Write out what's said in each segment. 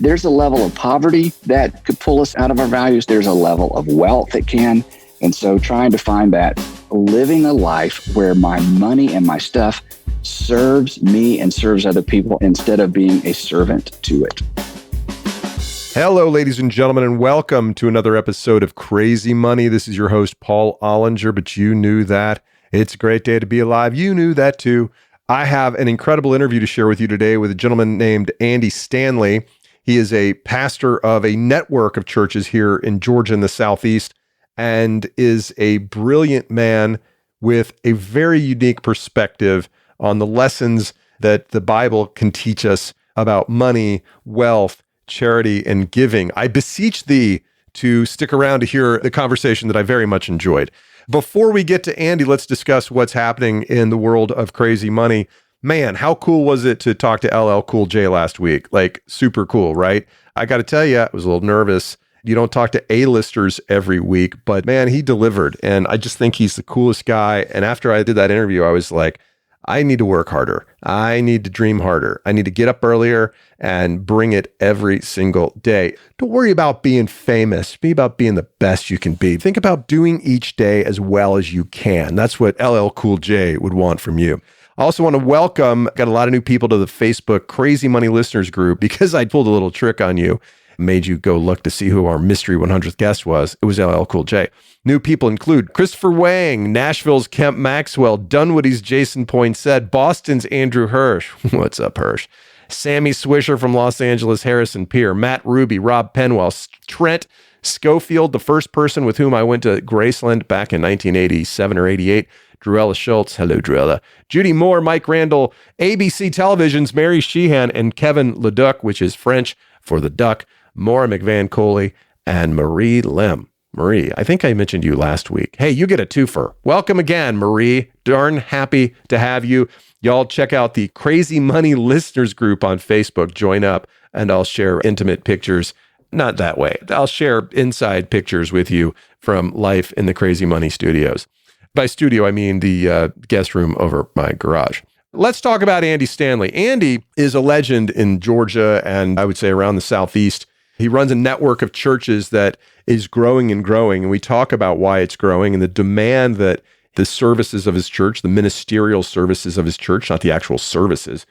There's a level of poverty that could pull us out of our values. There's a level of wealth that can. And so trying to find that, living a life where my money and my stuff serves me and serves other people instead of being a servant to it. Hello, ladies and gentlemen, and welcome to another episode of Crazy Money. This is your host, Paul Ollinger, but you knew that. It's a great day to be alive. You knew that too. I have an incredible interview to share with you today with a gentleman named Andy Stanley. He is a pastor of a network of churches here in Georgia in the Southeast and is a brilliant man with a very unique perspective on the lessons that the Bible can teach us about money, wealth, charity, and giving. I beseech thee to stick around to hear the conversation that I very much enjoyed. Before we get to Andy, let's discuss what's happening in the world of crazy money. Man, how cool was it to talk to LL Cool J last week? Like, super cool, right? I got to tell you, I was a little nervous. You don't talk to A-listers every week, but man, he delivered. And I just think he's the coolest guy. And after I did that interview, I was like, I need to work harder. I need to dream harder. I need to get up earlier and bring it every single day. Don't worry about being famous. Be about being the best you can be. Think about doing each day as well as you can. That's what LL Cool J would want from you. I also want to welcome, got a lot of new people to the Facebook Crazy Money Listeners group because I pulled a little trick on you. Made you go look to see who our mystery 100th guest was. It was LL Cool J. New people include Christopher Wang, Nashville's Kemp Maxwell, Dunwoody's Jason Poinsett, Boston's Andrew Hirsch. What's up, Hirsch? Sammy Swisher from Los Angeles, Harrison Peer, Matt Ruby, Rob Penwell, Trent Schofield, the first person with whom I went to Graceland back in 1987 or 88, Druella Schultz. Hello, Druella. Judy Moore, Mike Randall, ABC Television's Mary Sheehan, and Kevin Leduc, which is French for the duck, Maura McVan Coley, and Marie Lim. Marie, I think I mentioned you last week. Hey, you get a twofer. Welcome again, Marie. Darn happy to have you. Y'all check out the Crazy Money Listeners group on Facebook. Join up, and I'll share intimate pictures. Not that way. I'll share inside pictures with you from life in the Crazy Money studios. By studio, I mean the guest room over my garage. Let's talk about Andy Stanley. Andy is a legend in Georgia and I would say around the Southeast. He runs a network of churches that is growing and growing, and we talk about why it's growing and the demand that the services of his church, the ministerial services of his church, not the actual services,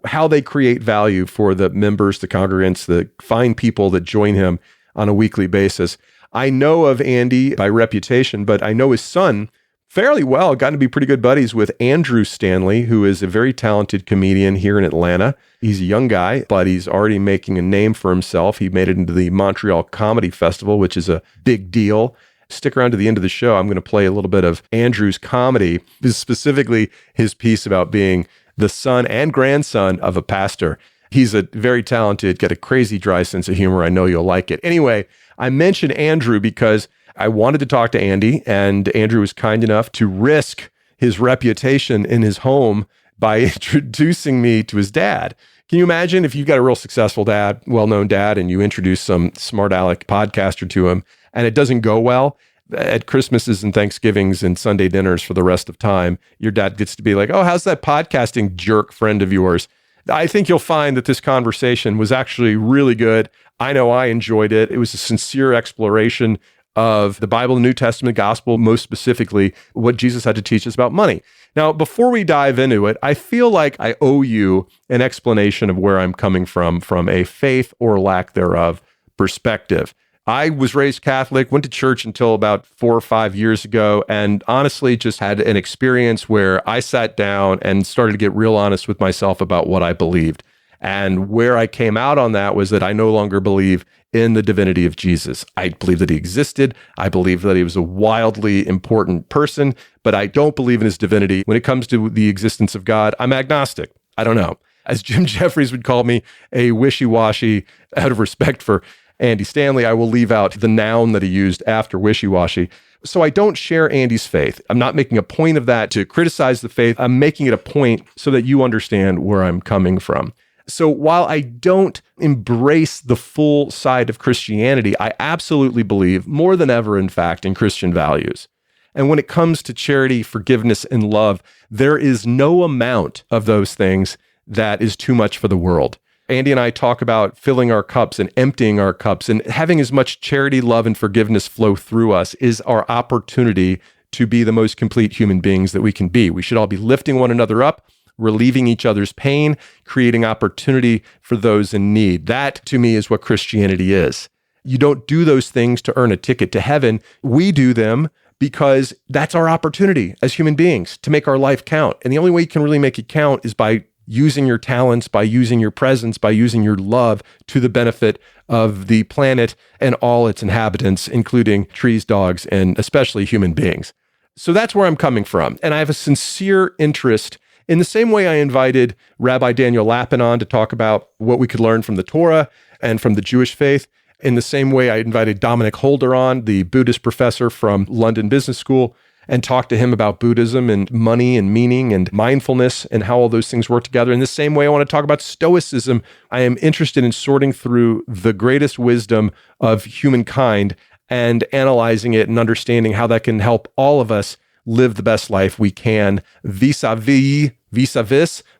how they create value for the members, the congregants, the fine people that join him on a weekly basis. I know of Andy by reputation, but I know his son fairly well. Gotten to be pretty good buddies with Andrew Stanley, who is a very talented comedian here in Atlanta. He's a young guy, but he's already making a name for himself. He made it into the Montreal Comedy Festival, which is a big deal. Stick around to the end of the show. I'm going to play a little bit of Andrew's comedy, specifically his piece about being the son and grandson of a pastor. He's a very talented, got a crazy dry sense of humor. I know you'll like it. Anyway, I mentioned Andrew because I wanted to talk to Andy, and Andrew was kind enough to risk his reputation in his home by introducing me to his dad. Can you imagine if you've got a real successful dad, well-known dad, and you introduce some smart aleck podcaster to him, and it doesn't go well? At Christmases and Thanksgivings and Sunday dinners for the rest of time, your dad gets to be like, oh, how's that podcasting jerk friend of yours? I think you'll find that this conversation was actually really good. I know I enjoyed it. It was a sincere exploration of the Bible, the New Testament, gospel, most specifically what Jesus had to teach us about money. Now, before we dive into it, I feel like I owe you an explanation of where I'm coming from a faith or lack thereof perspective. I was raised Catholic, went to church until about 4 or 5 years ago, and honestly just had an experience where I sat down and started to get real honest with myself about what I believed. And where I came out on that was that I no longer believe in the divinity of Jesus. I believe that he existed. I believe that he was a wildly important person, but I don't believe in his divinity. When it comes to the existence of God, I'm agnostic. I don't know. As Jim Jeffries would call me, a wishy-washy, out of respect for Andy Stanley, I will leave out the noun that he used after wishy-washy. So I don't share Andy's faith. I'm not making a point of that to criticize the faith. I'm making it a point so that you understand where I'm coming from. So while I don't embrace the full side of Christianity, I absolutely believe more than ever, in fact, in Christian values. And when it comes to charity, forgiveness, and love, there is no amount of those things that is too much for the world. Andy and I talk about filling our cups and emptying our cups, and having as much charity, love, and forgiveness flow through us is our opportunity to be the most complete human beings that we can be. We should all be lifting one another up, relieving each other's pain, creating opportunity for those in need. That, to me, is what Christianity is. You don't do those things to earn a ticket to heaven. We do them because that's our opportunity as human beings to make our life count. And the only way you can really make it count is by using your talents, by using your presence, by using your love to the benefit of the planet and all its inhabitants, including trees, dogs, and especially human beings. So that's where I'm coming from. And I have a sincere interest in the same way I invited Rabbi Daniel Lapin on to talk about what we could learn from the Torah and from the Jewish faith. In the same way I invited Dominic Holder on, the Buddhist professor from London Business School, and talked to him about Buddhism and money and meaning and mindfulness and how all those things work together. In the same way, I want to talk about Stoicism. I am interested in sorting through the greatest wisdom of humankind and analyzing it and understanding how that can help all of us live the best life we can vis-a-vis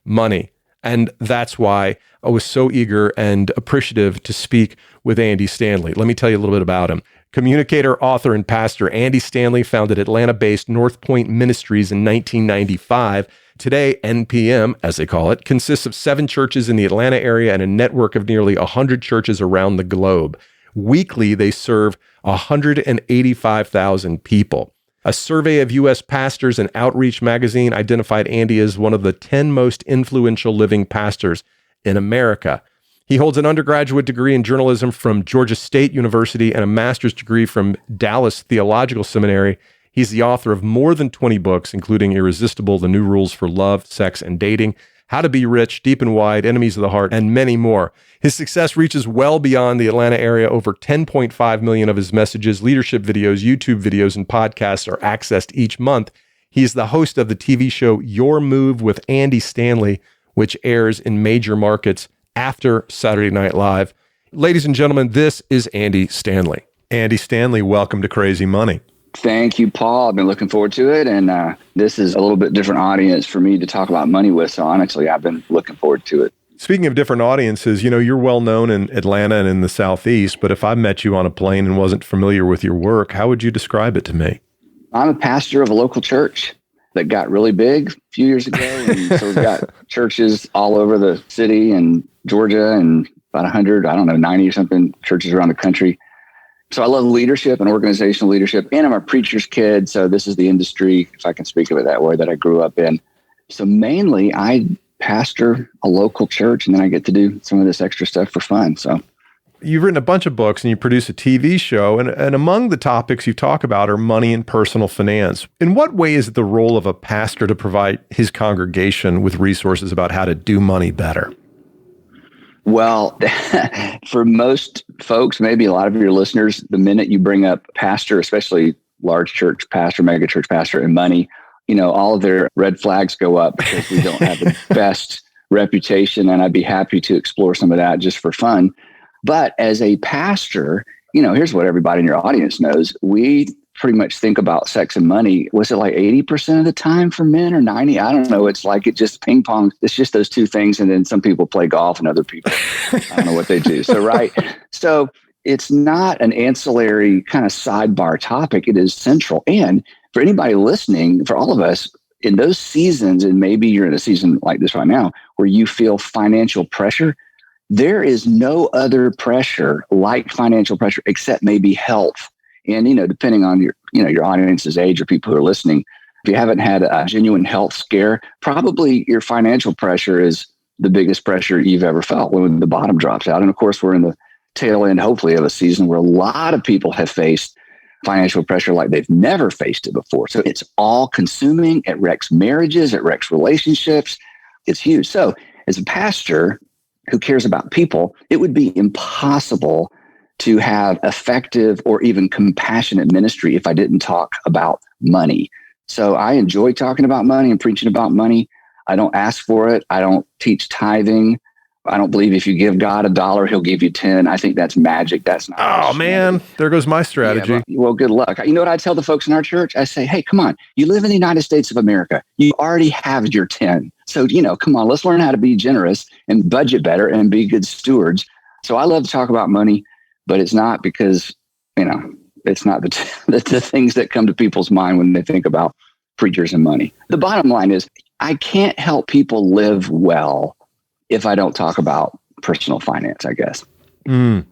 money. And that's why I was so eager and appreciative to speak with Andy Stanley. Let me tell you a little bit about him. Communicator, author, and pastor Andy Stanley founded Atlanta-based North Point Ministries in 1995. Today, NPM, as they call it, consists of 7 churches in the Atlanta area and a network of nearly 100 churches around the globe. Weekly, they serve 185,000 people. A survey of U.S. pastors and Outreach magazine identified Andy as one of the 10 most influential living pastors in America. He holds an undergraduate degree in journalism from Georgia State University and a master's degree from Dallas Theological Seminary. He's the author of more than 20 books, including Irresistible, The New Rules for Love, Sex, and Dating, How to Be Rich, Deep and Wide, Enemies of the Heart, and many more. His success reaches well beyond the Atlanta area. Over 10.5 million of his messages, leadership videos, YouTube videos, and podcasts are accessed each month. He's the host of the TV show Your Move with Andy Stanley, which airs in major markets after Saturday Night Live. Ladies and gentlemen, this is Andy Stanley. Andy Stanley, welcome to Crazy Money. Thank you, Paul. I've been looking forward to it. And this is a little bit different audience for me to talk about money with. So honestly, I've been looking forward to it. Speaking of different audiences, you know, you're well known in Atlanta and in the Southeast, but if I met you on a plane and wasn't familiar with your work, how would you describe it to me? I'm a pastor of a local church that got really big a few years ago. And so we've got churches all over the city and Georgia and about 100, 90 or something churches around the country. So I love leadership and organizational leadership, and I'm a preacher's kid. So this is the industry, if I can speak of it that way, that I grew up in. So mainly I pastor a local church, and then I get to do some of this extra stuff for fun. So you've written a bunch of books and you produce a TV show, and among the topics you talk about are money and personal finance. In what way is it the role of a pastor to provide his congregation with resources about how to do money better? Well, for most folks, maybe a lot of your listeners, the minute you bring up pastor, especially large church pastor, mega church pastor, and money, all of their red flags go up because we don't have the best reputation. And I'd be happy to explore some of that just for fun. But as a pastor, here's what everybody in your audience knows. We pretty much think about sex and money. Was it like 80% of the time for men or 90? I don't know. It's like it just ping pong. It's just those two things. And then some people play golf and other people, I don't know what they do. So, right. So it's not an ancillary kind of sidebar topic. It is central. And for anybody listening, for all of us in those seasons, and maybe you're in a season like this right now, where you feel financial pressure, there is no other pressure like financial pressure except maybe health. And, depending on your audience's age or people who are listening, if you haven't had a genuine health scare, probably your financial pressure is the biggest pressure you've ever felt when the bottom drops out. And of course, we're in the tail end, hopefully, of a season where a lot of people have faced financial pressure like they've never faced it before. So it's all consuming. It wrecks marriages. It wrecks relationships. It's huge. So as a pastor who cares about people, it would be impossible to have effective or even compassionate ministry if I didn't talk about money. So I enjoy talking about money and preaching about money. I don't ask for it. I don't teach tithing I don't believe if you give God $1, he'll give you 10. I think that's magic. That's not. Oh, man, there goes my strategy. Yeah, well, good luck. You know what I tell the folks in our church? I say, hey, come on. You live in the United States of America. You already have your 10. So, come on, let's learn how to be generous and budget better and be good stewards. So I love to talk about money, but it's not because, it's not the things that come to people's mind when they think about preachers and money. The bottom line is I can't help people live well if I don't talk about personal finance, I guess. Well,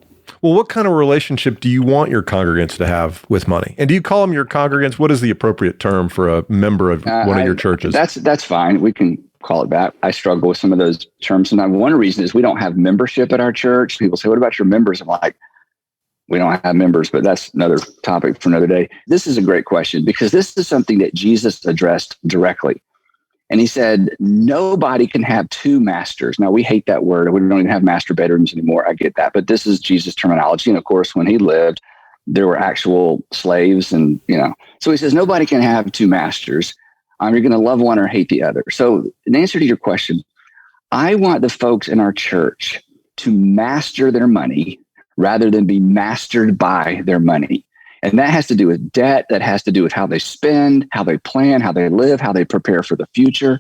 what kind of relationship do you want your congregants to have with money? And do you call them your congregants? What is the appropriate term for a member of one of your churches? That's fine. We can call it that. I struggle with some of those terms. And one reason is we don't have membership at our church. People say, what about your members? I'm like, we don't have members, but that's another topic for another day. This is a great question because this is something that Jesus addressed directly. And he said, nobody can have two masters. Now, we hate that word. We don't even have master bedrooms anymore. I get that. But this is Jesus' terminology. And of course, when he lived, there were actual slaves. And, so he says, nobody can have two masters. You're going to love one or hate the other. So in answer to your question, I want the folks in our church to master their money rather than be mastered by their money. And that has to do with debt. That has to do with how they spend, how they plan, how they live, how they prepare for the future.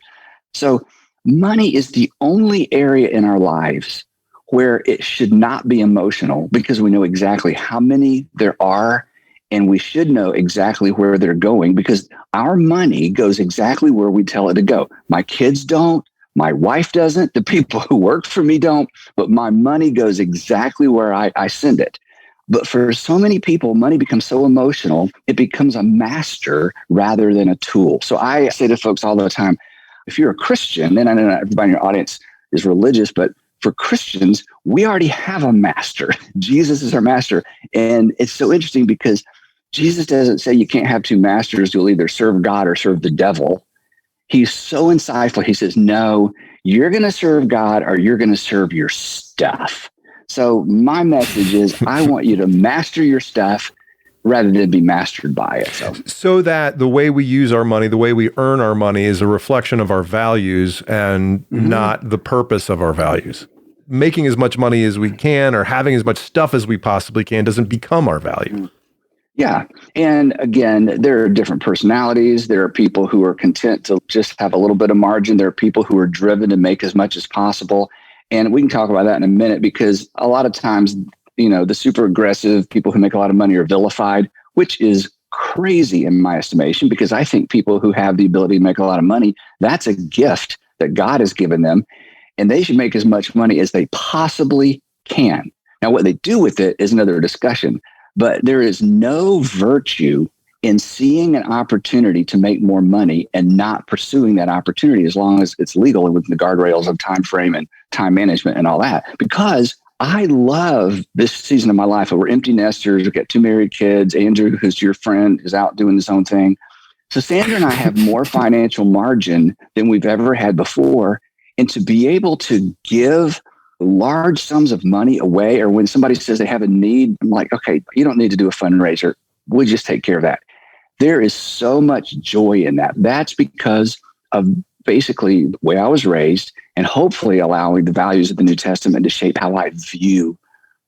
So money is the only area in our lives where it should not be emotional because we know exactly how many there are and we should know exactly where they're going because our money goes exactly where we tell it to go. My kids don't. My wife doesn't. The people who work for me don't. But my money goes exactly where I send it. But for so many people, money becomes so emotional, it becomes a master rather than a tool. So I say to folks all the time, if you're a Christian, and I know not everybody in your audience is religious, but for Christians, we already have a master. Jesus is our master. And it's so interesting because Jesus doesn't say you can't have two masters. You'll either serve God or serve the devil. He's so insightful. He says, no, you're going to serve God or you're going to serve your stuff. So my message is I want you to master your stuff rather than be mastered by it. So that the way we use our money, the way we earn our money is a reflection of our values and not the purpose of our values. Making as much money as we can or having as much stuff as we possibly can doesn't become our value. Yeah. And again, there are different personalities. There are people who are content to just have a little bit of margin. There are people who are driven to make as much as possible. And we can talk about that in a minute because a lot of times, the super aggressive people who make a lot of money are vilified, which is crazy in my estimation, because I think people who have the ability to make a lot of money, that's a gift that God has given them. And they should make as much money as they possibly can. Now, what they do with it is another discussion, but there is no virtue in seeing an opportunity to make more money and not pursuing that opportunity as long as it's legal and within the guardrails of time frame and time management and all that. Because I love this season of my life. We're empty nesters. We've got 2 married kids. Andrew, who's your friend, is out doing his own thing. So Sandra and I have more financial margin than we've ever had before. And to be able to give large sums of money away, or when somebody says they have a need, I'm like, okay, you don't need to do a fundraiser. We'll just take care of that. There is so much joy in that. That's because of basically the way I was raised and hopefully allowing the values of the New Testament to shape how I view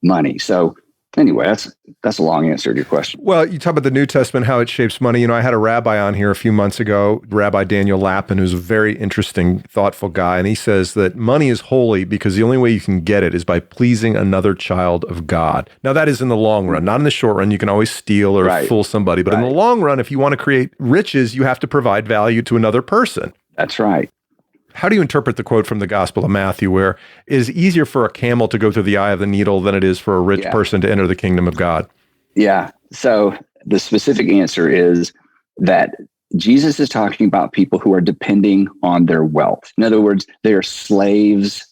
money. So anyway, that's a long answer to your question. Well, you talk about the New Testament, how it shapes money. I had a rabbi on here a few months ago, Rabbi Daniel Lapin, who's a very interesting, thoughtful guy. And he says that money is holy because the only way you can get it is by pleasing another child of God. Now, that is in the long run, not in the short run. You can always steal or fool somebody. But in the long run, if you want to create riches, you have to provide value to another person. That's right. How do you interpret the quote from the Gospel of Matthew where it is easier for a camel to go through the eye of the needle than it is for a rich person to enter the kingdom of God? Yeah. So the specific answer is that Jesus is talking about people who are depending on their wealth. In other words, they are slaves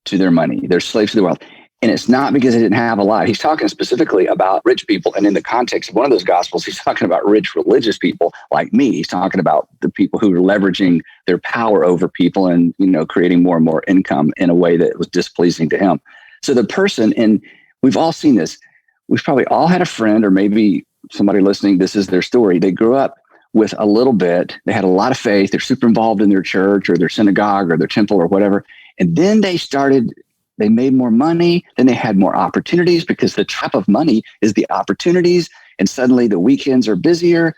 to their money. They're slaves to their wealth. And it's not because they didn't have a lot. He's talking specifically about rich people. And in the context of one of those gospels, he's talking about rich religious people like me. He's talking about the people who are leveraging their power over people and, creating more and more income in a way that was displeasing to him. So the person, and we've all seen this, we've probably all had a friend or maybe somebody listening, this is their story. They grew up with a little bit. They had a lot of faith. They're super involved in their church or their synagogue or their temple or whatever. And then they they made more money, then they had more opportunities because the trap of money is the opportunities. And suddenly the weekends are busier.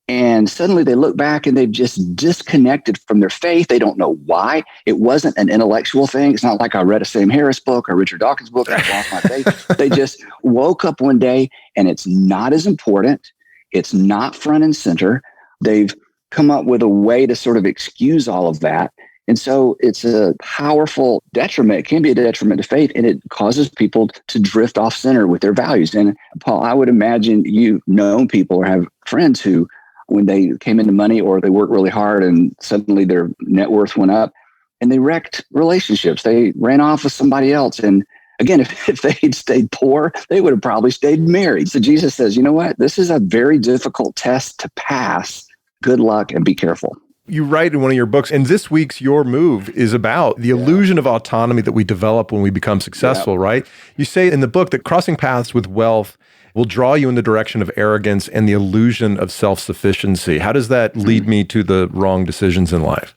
And suddenly they look back and they've just disconnected from their faith. They don't know why. It wasn't an intellectual thing. It's not like I read a Sam Harris book or Richard Dawkins book and I lost my faith. They just woke up one day and it's not as important. It's not front and center. They've come up with a way to sort of excuse all of that. And so it's a powerful detriment. It can be a detriment to faith, and it causes people to drift off center with their values. And Paul, I would imagine you've known people or have friends who, when they came into money or they worked really hard and suddenly their net worth went up and they wrecked relationships. They ran off with somebody else. And again, if they'd stayed poor, they would have probably stayed married. So Jesus says, you know what? This is a very difficult test to pass. Good luck and be careful. You write in one of your books, and this week's Your Move is about the illusion of autonomy that we develop when we become successful, right? You say in the book that crossing paths with wealth will draw you in the direction of arrogance and the illusion of self-sufficiency. How does that lead me to the wrong decisions in life?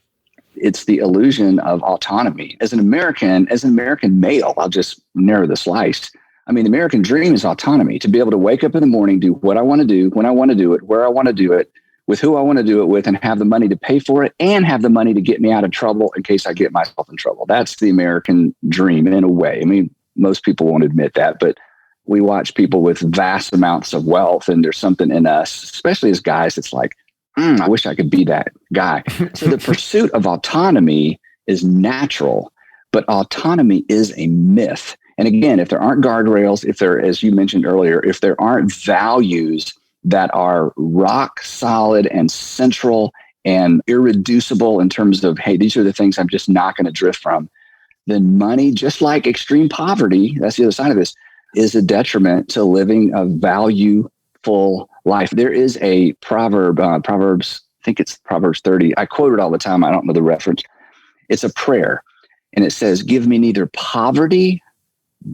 It's the illusion of autonomy. As an American male, I'll just narrow the slice. I mean, the American dream is autonomy, to be able to wake up in the morning, do what I want to do, when I want to do it, where I want to do it, with who I want to do it with, and have the money to pay for it and have the money to get me out of trouble in case I get myself in trouble. That's the American dream in a way. I mean, most people won't admit that, but we watch people with vast amounts of wealth, and there's something in us, especially as guys, it's like, I wish I could be that guy. So the pursuit of autonomy is natural, but autonomy is a myth. And again, if there aren't guardrails, if there, as you mentioned earlier, if there aren't values that are rock solid and central and irreducible in terms of, hey, these are the things I'm just not going to drift from, then money, just like extreme poverty, that's the other side of this, is a detriment to living a valueful life. There is a proverb, Proverbs, I think it's Proverbs 30. I quote it all the time. I don't know the reference. It's a prayer. And it says, give me neither poverty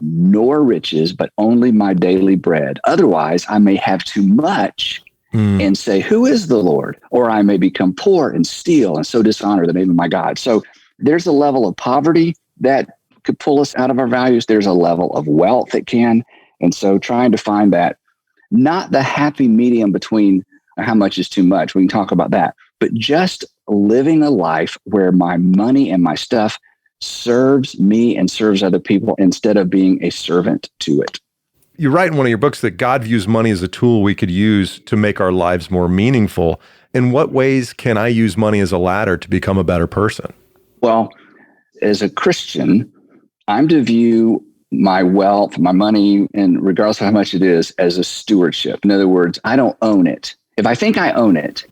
nor riches, but only my daily bread. Otherwise, I may have too much and say, who is the Lord? Or I may become poor and steal and so dishonor the name of my God. So there's a level of poverty that could pull us out of our values. There's a level of wealth that can. And so trying to find that, not the happy medium between how much is too much. We can talk about that, but just living a life where my money and my stuff serves me and serves other people instead of being a servant to it. You write in one of your books that God views money as a tool we could use to make our lives more meaningful. In what ways can I use money as a ladder to become a better person? Well, as a Christian, I'm to view my wealth, my money, and regardless of how much it is, as a stewardship. In other words, I don't own it. If I think I own it,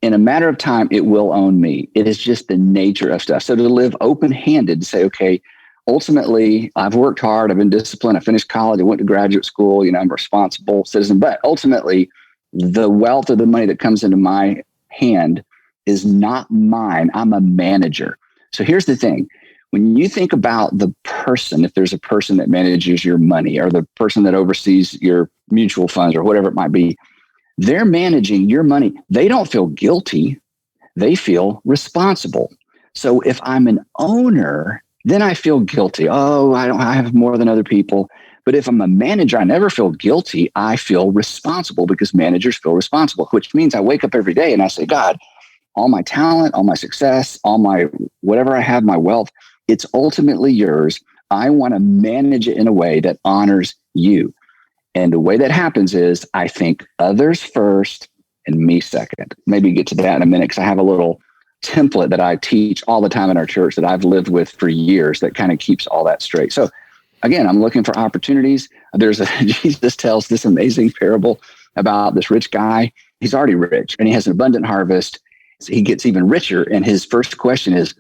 in a matter of time, it will own me. It is just the nature of stuff. So to live open-handed, to say, okay, ultimately, I've worked hard, I've been disciplined, I finished college, I went to graduate school, I'm a responsible citizen, but ultimately, the wealth or the money that comes into my hand is not mine. I'm a manager. So here's the thing. When you think about the person, if there's a person that manages your money or the person that oversees your mutual funds or whatever it might be, they're managing your money. They don't feel guilty. They feel responsible. So if I'm an owner, then I feel guilty. Oh, I have more than other people. But if I'm a manager, I never feel guilty. I feel responsible because managers feel responsible, which means I wake up every day and I say, God, all my talent, all my success, all my whatever I have, my wealth, it's ultimately yours. I want to manage it in a way that honors you. And the way that happens is I think others first and me second. Maybe get to that in a minute because I have a little template that I teach all the time in our church that I've lived with for years that kind of keeps all that straight. So again, I'm looking for opportunities. Jesus tells this amazing parable about this rich guy. He's already rich and he has an abundant harvest. So he gets even richer. And his first question is,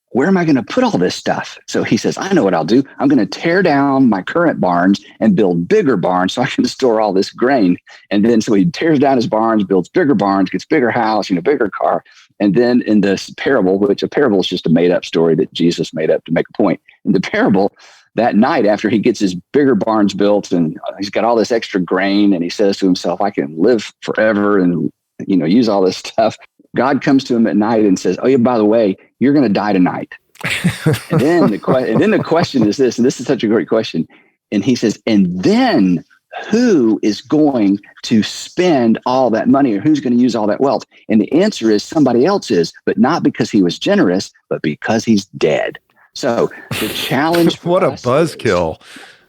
where am I going to put all this stuff? So he says, I know what I'll do. I'm going to tear down my current barns and build bigger barns so I can store all this grain. And then so he tears down his barns, builds bigger barns, gets bigger house, bigger car. And then in this parable, which a parable is just a made up story that Jesus made up to make a point. In the parable, that night after he gets his bigger barns built and he's got all this extra grain and he says to himself, I can live forever and, use all this stuff. God comes to him at night and says, oh, yeah, by the way, you're going to die tonight. And then the question is this, and this is such a great question. And he says, and then who is going to spend all that money, or who's going to use all that wealth? And the answer is somebody else is, but not because he was generous, but because he's dead. So the challenge for what a us buzzkill.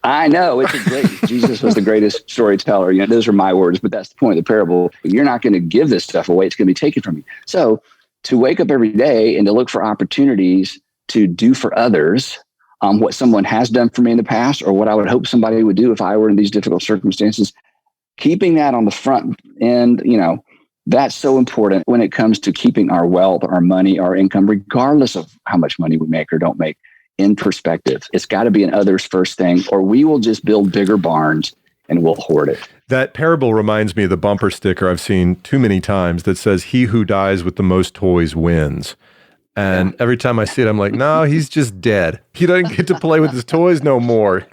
I know, it's a great, Jesus was the greatest storyteller. You know, those are my words, but that's the point of the parable. You're not going to give this stuff away. It's going to be taken from you. So to wake up every day and to look for opportunities to do for others what someone has done for me in the past, or what I would hope somebody would do if I were in these difficult circumstances, keeping that on the front end, you know, that's so important when it comes to keeping our wealth, our money, our income, regardless of how much money we make or don't make, in perspective. It's got to be an others first thing, or we will just build bigger barns and we'll hoard it. That parable reminds me of the bumper sticker I've seen too many times that says, "He who dies with the most toys wins." And every time I see it, I'm like, no, he's just dead. He doesn't get to play with his toys no more.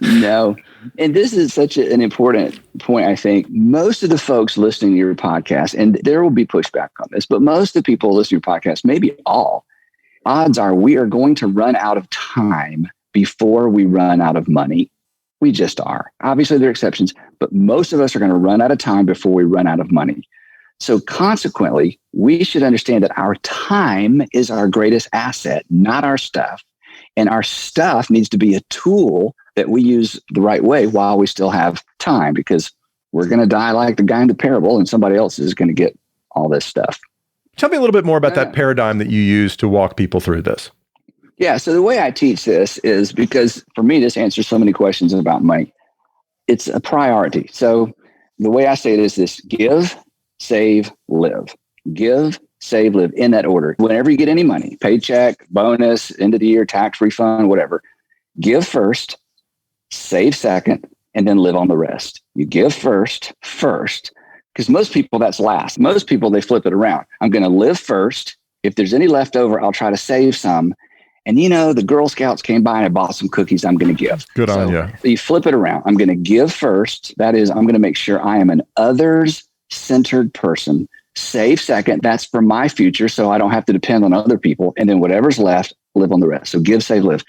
No. And this is such an important point, I think. Most of the folks listening to your podcast, and there will be pushback on this, but most of the people listening to your podcast, maybe all, odds are we are going to run out of time before we run out of money. We just are. Obviously, there are exceptions, but most of us are going to run out of time before we run out of money. So consequently, we should understand that our time is our greatest asset, not our stuff. And our stuff needs to be a tool that we use the right way while we still have time, because we're going to die like the guy in the parable and somebody else is going to get all this stuff. Tell me a little bit more about that paradigm that you use to walk people through this. Yeah. So the way I teach this is, because for me, this answers so many questions about money. It's a priority. So the way I say it is this: give, save, live. Give, save, live, in that order. Whenever you get any money, paycheck, bonus, end of the year, tax refund, whatever, give first, save second, and then live on the rest. You give first, because most people, that's last. Most people, they flip it around. I'm going to live first. If there's any left over, I'll try to save some. And you know, the Girl Scouts came by and I bought some cookies, I'm going to give. Good on you. You flip it around. I'm going to give first. That is, I'm going to make sure I am an others-centered person. Save second. That's for my future, so I don't have to depend on other people. And then whatever's left, live on the rest. So give, save, live.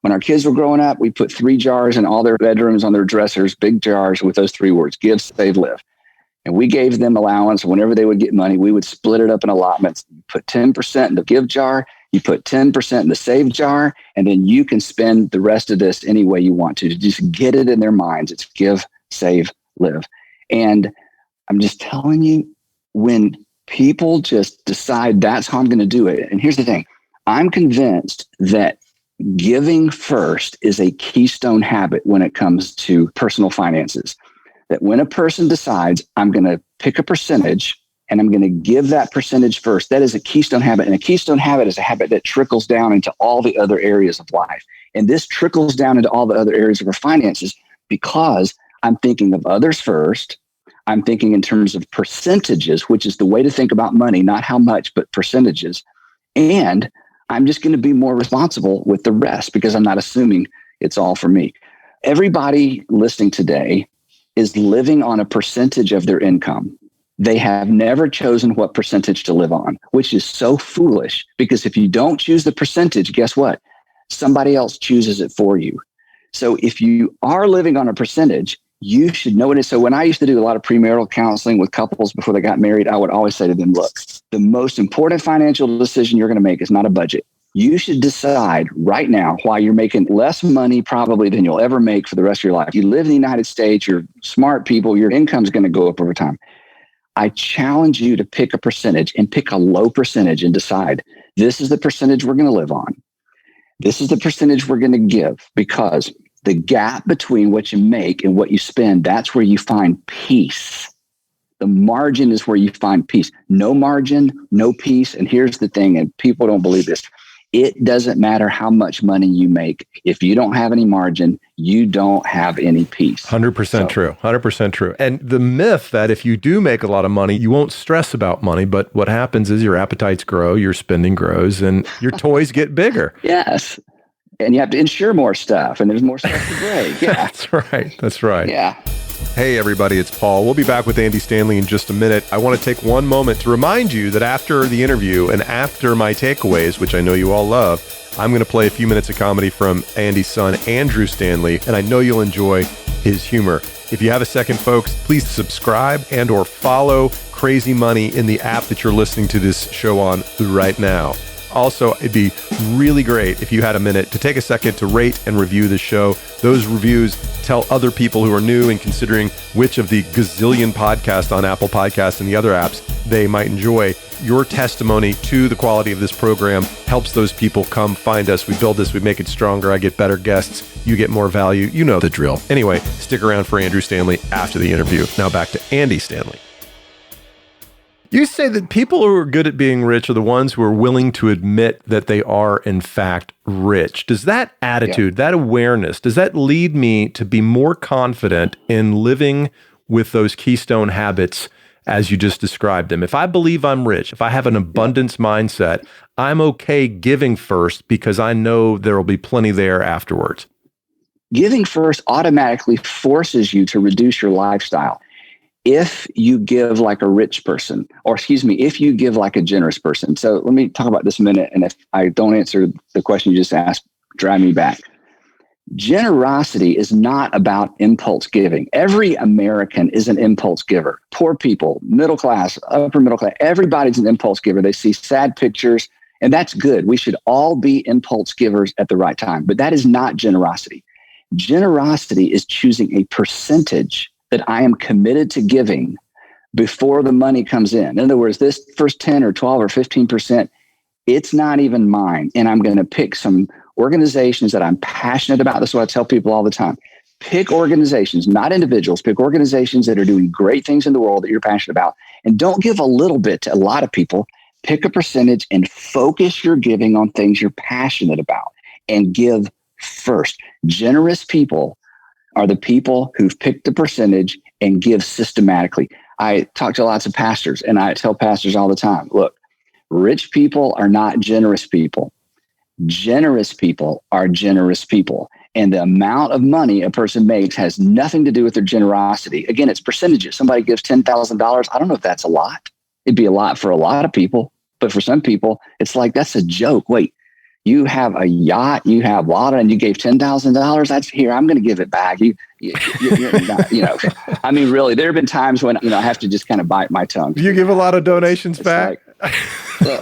When our kids were growing up, we put 3 jars in all their bedrooms on their dressers, big jars with those 3 words: give, save, live. And we gave them allowance. Whenever they would get money, we would split it up in allotments. You put 10% in the give jar, you put 10% in the save jar, and then you can spend the rest of this any way you want to just get it in their minds. It's give, save, live. And I'm just telling you, when people just decide that's how I'm going to do it. And here's the thing. I'm convinced that giving first is a keystone habit when it comes to personal finances. That when a person decides, I'm going to pick a percentage and I'm going to give that percentage first, that is a keystone habit. And a keystone habit is a habit that trickles down into all the other areas of life. And this trickles down into all the other areas of our finances because I'm thinking of others first. I'm thinking in terms of percentages, which is the way to think about money, not how much, but percentages. And I'm just going to be more responsible with the rest because I'm not assuming it's all for me. Everybody listening today is living on a percentage of their income. They have never chosen what percentage to live on, which is so foolish because if you don't choose the percentage, guess what? Somebody else chooses it for you. So if you are living on a percentage, you should know it. So when I used to do a lot of premarital counseling with couples before they got married, I would always say to them, look, the most important financial decision you're going to make is not a budget. You should decide right now why you're making less money probably than you'll ever make for the rest of your life. You live in the United States, you're smart people, your income's going to go up over time. I challenge you to pick a percentage and pick a low percentage and decide this is the percentage we're going to live on. This is the percentage we're going to give, because the gap between what you make and what you spend, that's where you find peace. The margin is where you find peace. No margin, no peace. And here's the thing, and people don't believe this. It doesn't matter how much money you make. If you don't have any margin, you don't have any peace. 100% true. 100% true. And the myth that if you do make a lot of money, you won't stress about money. But what happens is your appetites grow, your spending grows, and your toys get bigger. Yes. And you have to insure more stuff, and there's more stuff to break. Yeah. That's right. Yeah. Hey, everybody, it's Paul. We'll be back with Andy Stanley in just a minute. I want to take one moment to remind you that after the interview and after my takeaways, which I know you all love, I'm going to play a few minutes of comedy from Andy's son, Andrew Stanley, and I know you'll enjoy his humor. If you have a second, folks, please subscribe and or follow Crazy Money in the app that you're listening to this show on right now. Also, it'd be really great if you had a minute to take a second to rate and review the show. Those reviews tell other people who are new and considering which of the gazillion podcasts on Apple Podcasts and the other apps they might enjoy. Your testimony to the quality of this program helps those people come find us. We build this, we make it stronger. I get better guests. You get more value. You know the drill. Anyway, stick around for Andrew Stanley after the interview. Now back to Andy Stanley. You say that people who are good at being rich are the ones who are willing to admit that they are, in fact, rich. Does that attitude, that awareness, does that lead me to be more confident in living with those keystone habits as you just described them? If I believe I'm rich, if I have an abundance mindset, I'm okay giving first because I know there will be plenty there afterwards. Giving first automatically forces you to reduce your lifestyle. If you give like a rich person, or if you give like a generous person. So let me talk about this a minute. And if I don't answer the question you just asked, drive me back. Generosity is not about impulse giving. Every American is an impulse giver. Poor people, middle class, upper middle class, everybody's an impulse giver. They see sad pictures, and that's good. We should all be impulse givers at the right time. But that is not generosity. Generosity is choosing a percentage that I am committed to giving before the money comes in. In other words, this first 10 or 12 or 15%, it's not even mine. And I'm going to pick some organizations that I'm passionate about. That's what I tell people all the time. Pick organizations, not individuals. Pick organizations that are doing great things in the world that you're passionate about. And don't give a little bit to a lot of people. Pick a percentage and focus your giving on things you're passionate about and give first. Generous people are the people who've picked a percentage and give systematically. I talk to lots of pastors, and I tell pastors all the time, look, rich people are not generous people. Generous people are generous people. And the amount of money a person makes has nothing to do with their generosity. Again, it's percentages. Somebody gives $10,000. I don't know if that's a lot. It'd be a lot for a lot of people. But for some people, it's like, that's a joke. Wait, you have a yacht, you have water, and you gave $10,000. That's here. I'm going to give it back. You're not, I mean, really, there have been times when, I have to just kind of bite my tongue. Do you give a lot of donations back?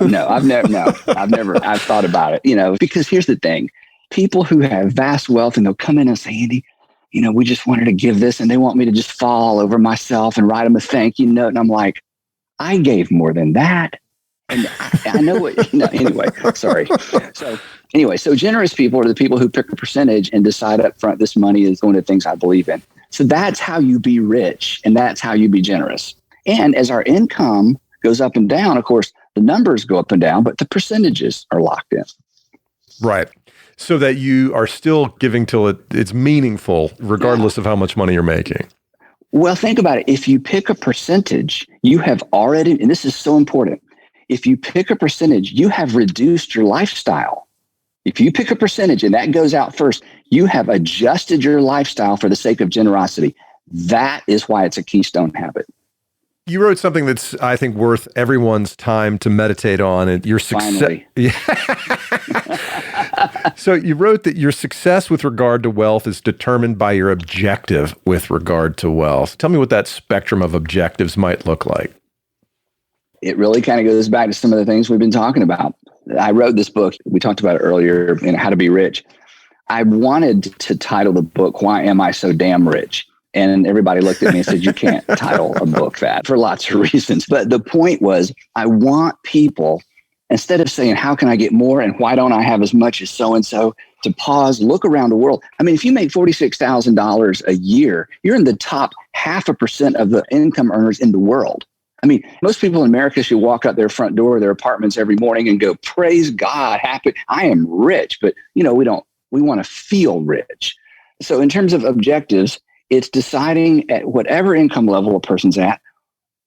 No, I've never, I've thought about it, because here's the thing. People who have vast wealth and they'll come in and say, Andy, we just wanted to give this, and they want me to just fall all over myself and write them a thank you note. And I'm like, I gave more than that. And I know what, anyway, sorry. So generous people are the people who pick a percentage and decide up front, this money is going to things I believe in. So that's how you be rich, and that's how you be generous. And as our income goes up and down, of course, the numbers go up and down, but the percentages are locked in. Right. So that you are still giving till it's meaningful, regardless of how much money you're making. Well, think about it. If you pick a percentage, you have already, and this is so important, if you pick a percentage, you have reduced your lifestyle. If you pick a percentage and that goes out first, you have adjusted your lifestyle for the sake of generosity. That is why it's a keystone habit. You wrote something that's, I think, worth everyone's time to meditate on. And your success. Finally. So you wrote that your success with regard to wealth is determined by your objective with regard to wealth. Tell me what that spectrum of objectives might look like. It really kind of goes back to some of the things we've been talking about. I wrote this book. We talked about it earlier, How to Be Rich. I wanted to title the book, Why Am I So Damn Rich? And everybody looked at me and said, you can't title a book that, for lots of reasons. But the point was, I want people, instead of saying, how can I get more and why don't I have as much as so-and-so, to pause, look around the world. I mean, if you make $46,000 a year, you're in the top 0.5% of the income earners in the world. I mean, most people in America should walk out their front door of their apartments every morning and go, praise God, happy, I am rich. But, we want to feel rich. So in terms of objectives, it's deciding at whatever income level a person's at,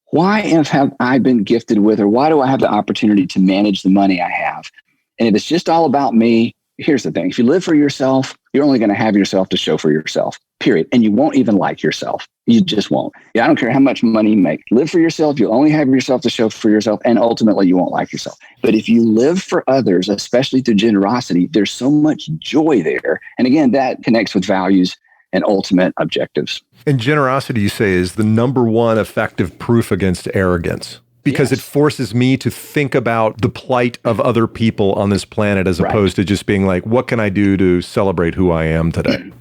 why have I been gifted with, or why do I have the opportunity to manage the money I have? And if it's just all about me, here's the thing. If you live for yourself, you're only going to have yourself to show for yourself, period. And you won't even like yourself. You just won't. Yeah, I don't care how much money you make. Live for yourself. You only have yourself to show for yourself. And ultimately, you won't like yourself. But if you live for others, especially through generosity, there's so much joy there. And again, that connects with values and ultimate objectives. And generosity, you say, is the number one effective proof against arrogance. Because it forces me to think about the plight of other people on this planet as opposed to just being like, what can I do to celebrate who I am today?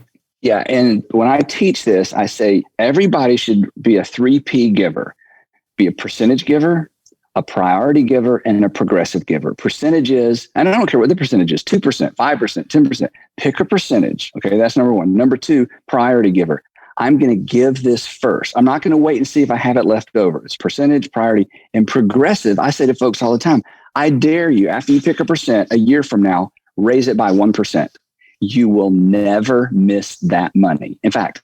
Yeah. And when I teach this, I say everybody should be a 3P giver, be a percentage giver, a priority giver, and a progressive giver. Percentages, and I don't care what the percentage is, 2%, 5%, 10%, pick a percentage. Okay. That's number one. Number two, priority giver. I'm going to give this first. I'm not going to wait and see if I have it left over. It's percentage, priority, and progressive. I say to folks all the time, I dare you, after you pick a percent, a year from now, raise it by 1%. You will never miss that money. In fact,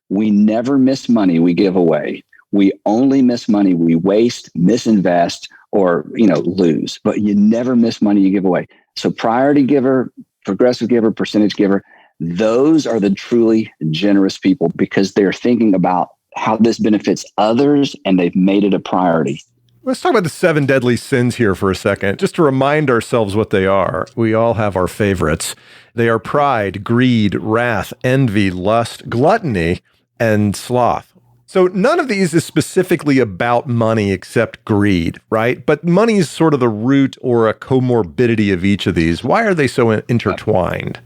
we never miss money we give away. We only miss money we waste, misinvest, or lose. But you never miss money you give away. So priority giver, progressive giver, percentage giver, those are the truly generous people because they're thinking about how this benefits others and they've made it a priority. Let's talk about the 7 deadly sins here for a second, just to remind ourselves what they are. We all have our favorites. They are pride, greed, wrath, envy, lust, gluttony, and sloth. So none of these is specifically about money except greed, right? But money is sort of the root or a comorbidity of each of these. Why are they so intertwined?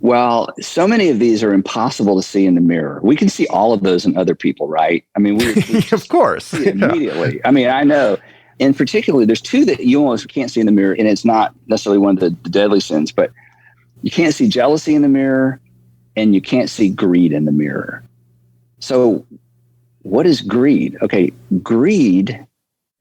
Well, so many of these are impossible to see in the mirror. We can see all of those in other people, right? I mean, we of course, see it immediately. I mean, I know. In particular, there's 2 that you almost can't see in the mirror, and it's not necessarily one of the deadly sins, but you can't see jealousy in the mirror, and you can't see greed in the mirror. So what is greed? Okay, greed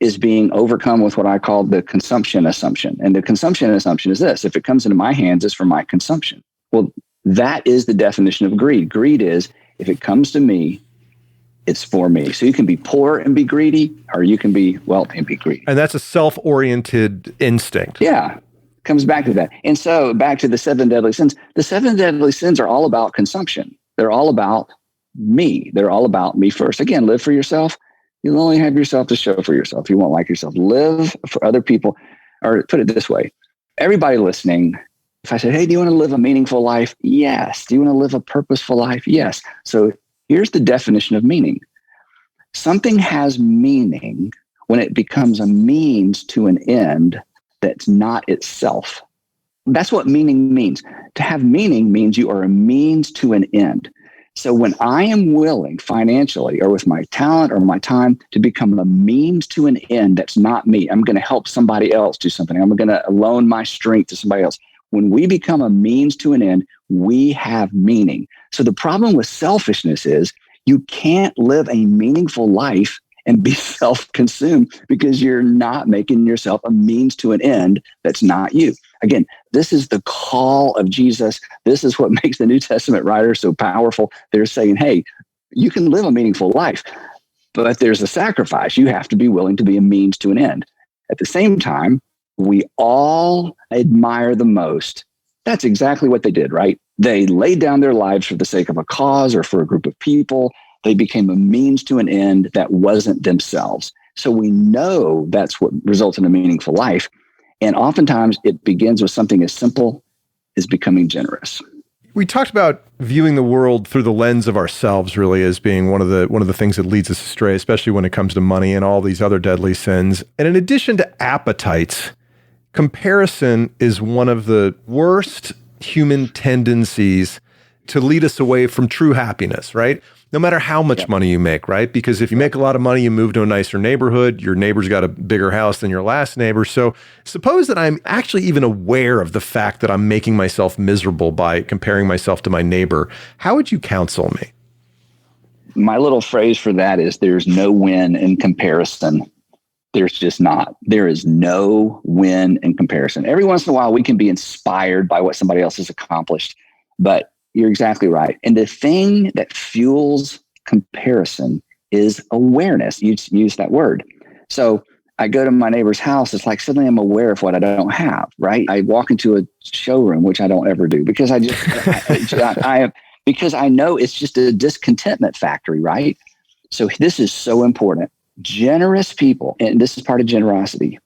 is being overcome with what I call the consumption assumption. And the consumption assumption is this: if it comes into my hands, it's for my consumption. Well, that is the definition of greed. Greed is, if it comes to me, it's for me. So you can be poor and be greedy, or you can be wealthy and be greedy. And that's a self-oriented instinct. Yeah, comes back to that. And so back to the 7 deadly sins. The 7 deadly sins are all about consumption. They're all about me. They're all about me first. Again, live for yourself. You'll only have yourself to show for yourself. You won't like yourself. Live for other people. Or put it this way, everybody listening, if I said, hey, do you want to live a meaningful life? Yes. Do you want to live a purposeful life? Yes. So here's the definition of meaning. Something has meaning when it becomes a means to an end that's not itself. That's what meaning means. To have meaning means you are a means to an end. So when I am willing financially or with my talent or my time to become a means to an end that's not me, I'm going to help somebody else do something. I'm going to loan my strength to somebody else. When we become a means to an end, we have meaning. So the problem with selfishness is you can't live a meaningful life and be self-consumed because you're not making yourself a means to an end that's not you. Again, this is the call of Jesus. This is what makes the New Testament writers so powerful. They're saying, hey, you can live a meaningful life, but there's a sacrifice. You have to be willing to be a means to an end. At the same time, we all admire the most. That's exactly what they did, right? They laid down their lives for the sake of a cause or for a group of people. They became a means to an end that wasn't themselves. So we know that's what results in a meaningful life. And oftentimes it begins with something as simple as becoming generous. We talked about viewing the world through the lens of ourselves really as being one of the things that leads us astray, especially when it comes to money and all these other deadly sins. And in addition to appetites, comparison is one of the worst human tendencies to lead us away from true happiness, right? No matter how much money you make, right? Because if you make a lot of money, you move to a nicer neighborhood, your neighbor's got a bigger house than your last neighbor. So suppose that I'm actually even aware of the fact that I'm making myself miserable by comparing myself to my neighbor. How would you counsel me? My little phrase for that is there's no win in comparison. There's just not. There is no win in comparison. Every once in a while, we can be inspired by what somebody else has accomplished, but you're exactly right. And the thing that fuels comparison is awareness. You use that word. So I go to my neighbor's house, it's like suddenly I'm aware of what I don't have, right? I walk into a showroom, which I don't ever do because because I know it's just a discontentment factory, right? So this is so important. Generous people, and this is part of generosity,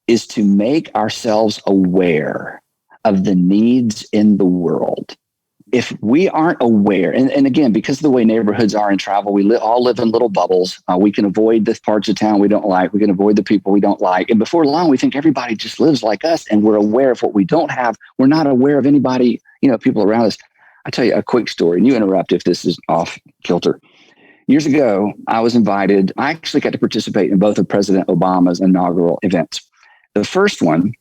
is to make ourselves aware of the needs in the world. If we aren't aware, and again, because of the way neighborhoods are in travel, we all live in little bubbles. We can avoid the parts of town we don't like. We can avoid the people we don't like. And before long, we think everybody just lives like us and we're aware of what we don't have. We're not aware of anybody, people around us. I'll tell you a quick story, and you interrupt if this is off kilter. Years ago, I was invited. I actually got to participate in both of President Obama's inaugural events. The first one,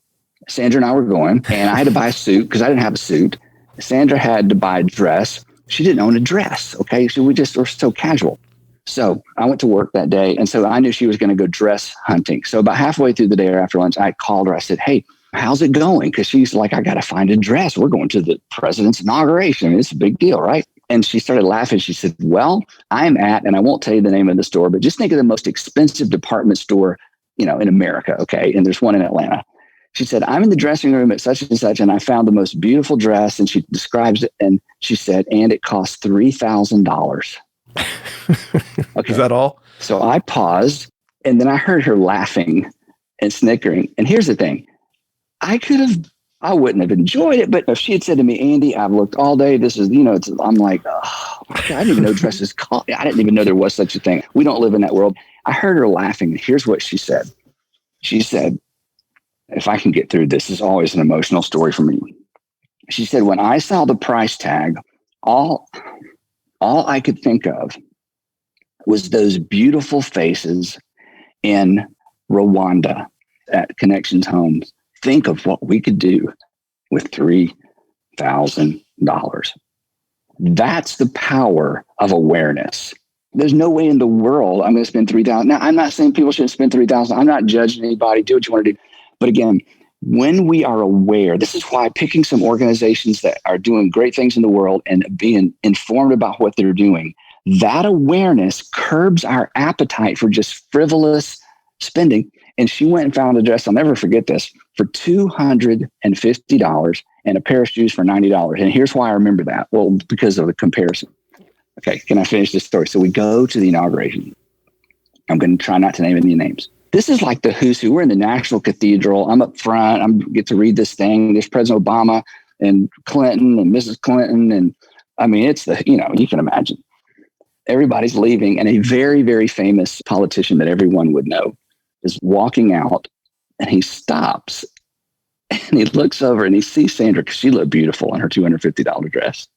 Sandra and I were going, and I had to buy a suit because I didn't have a suit. Sandra had to buy a dress. She didn't own a dress. Okay. So we just were so casual. So I went to work that day. And so I knew she was going to go dress hunting. So about halfway through the day or after lunch, I called her. I said, "Hey, how's it going?" Because she's like, "I got to find a dress. We're going to the president's inauguration. I mean, it's a big deal, right?" And she started laughing. She said, "Well, I'm at," and I won't tell you the name of the store, but just think of the most expensive department store, in America. Okay. And there's one in Atlanta. She said, "I'm in the dressing room at such and such, and I found the most beautiful dress." And she describes it. And she said, "And it costs $3,000. Okay. Is that all? So I paused, and then I heard her laughing and snickering. And here's the thing. I wouldn't have enjoyed it, but if she had said to me, "Andy, I've looked all day. This is, I'm like, oh, I didn't even know dresses cost. I didn't even know there was such a thing. We don't live in that world." I heard her laughing. Here's what she said. She said, if I can get through this is always an emotional story for me. She said, "When I saw the price tag, all I could think of was those beautiful faces in Rwanda at Connections Homes. Think of what we could do with $3,000. That's the power of awareness. There's no way in the world I'm going to spend $3,000. Now, I'm not saying people shouldn't spend $3,000. I'm not judging anybody. Do what you want to do. But again, when we are aware, this is why picking some organizations that are doing great things in the world and being informed about what they're doing, that awareness curbs our appetite for just frivolous spending. And she went and found a dress, I'll never forget this, for $250 and a pair of shoes for $90. And here's why I remember that. Well, because of the comparison. Okay, can I finish this story? So we go to the inauguration. I'm going to try not to name any names. This is like the who's who. We're in the National Cathedral. I'm up front. I get to read this thing. There's President Obama and Clinton and Mrs. Clinton. And I mean, it's you can imagine. Everybody's leaving. And a very, very famous politician that everyone would know is walking out, and he stops and he looks over and he sees Sandra, because she looked beautiful in her $250 dress,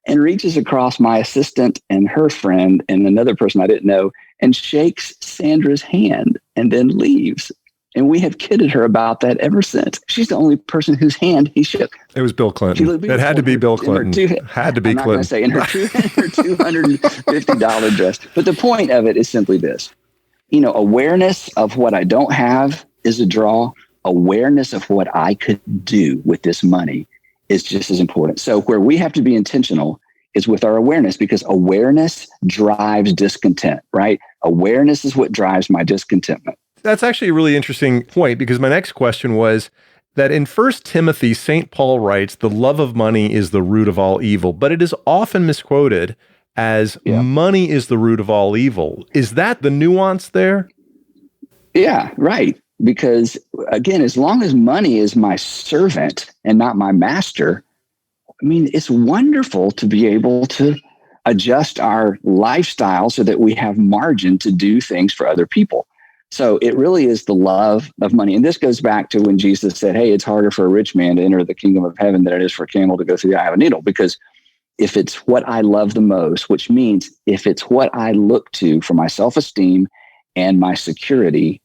and reaches across my assistant and her friend and another person I didn't know and shakes Sandra's hand and then leaves. And we have kidded her about that ever since. She's the only person whose hand he shook. It was Bill Clinton. It had to be Bill Clinton. Had to be Clinton. I'm not going to say in her $250 dress. But the point of it is simply this. Awareness of what I don't have is a draw. Awareness of what I could do with this money is just as important. So where we have to be intentional is with our awareness, because awareness drives discontent, right? Awareness is what drives my discontentment. That's actually a really interesting point, because my next question was that in 1 Timothy, St. Paul writes, "The love of money is the root of all evil," but it is often misquoted as money is the root of all evil. Is that the nuance there? Yeah, right. Because again, as long as money is my servant and not my master, I mean, it's wonderful to be able to adjust our lifestyle so that we have margin to do things for other people. So it really is the love of money. And this goes back to when Jesus said, "Hey, it's harder for a rich man to enter the kingdom of heaven than it is for a camel to go through the eye of a needle." Because if it's what I love the most, which means if it's what I look to for my self-esteem and my security,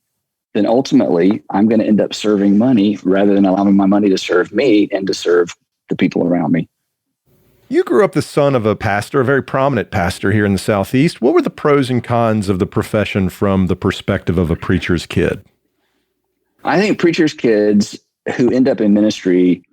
then ultimately I'm going to end up serving money rather than allowing my money to serve me and to serve the people around me. You grew up the son of a pastor, a very prominent pastor here in the Southeast. What were the pros and cons of the profession from the perspective of a preacher's kid? I think preacher's kids who end up in ministry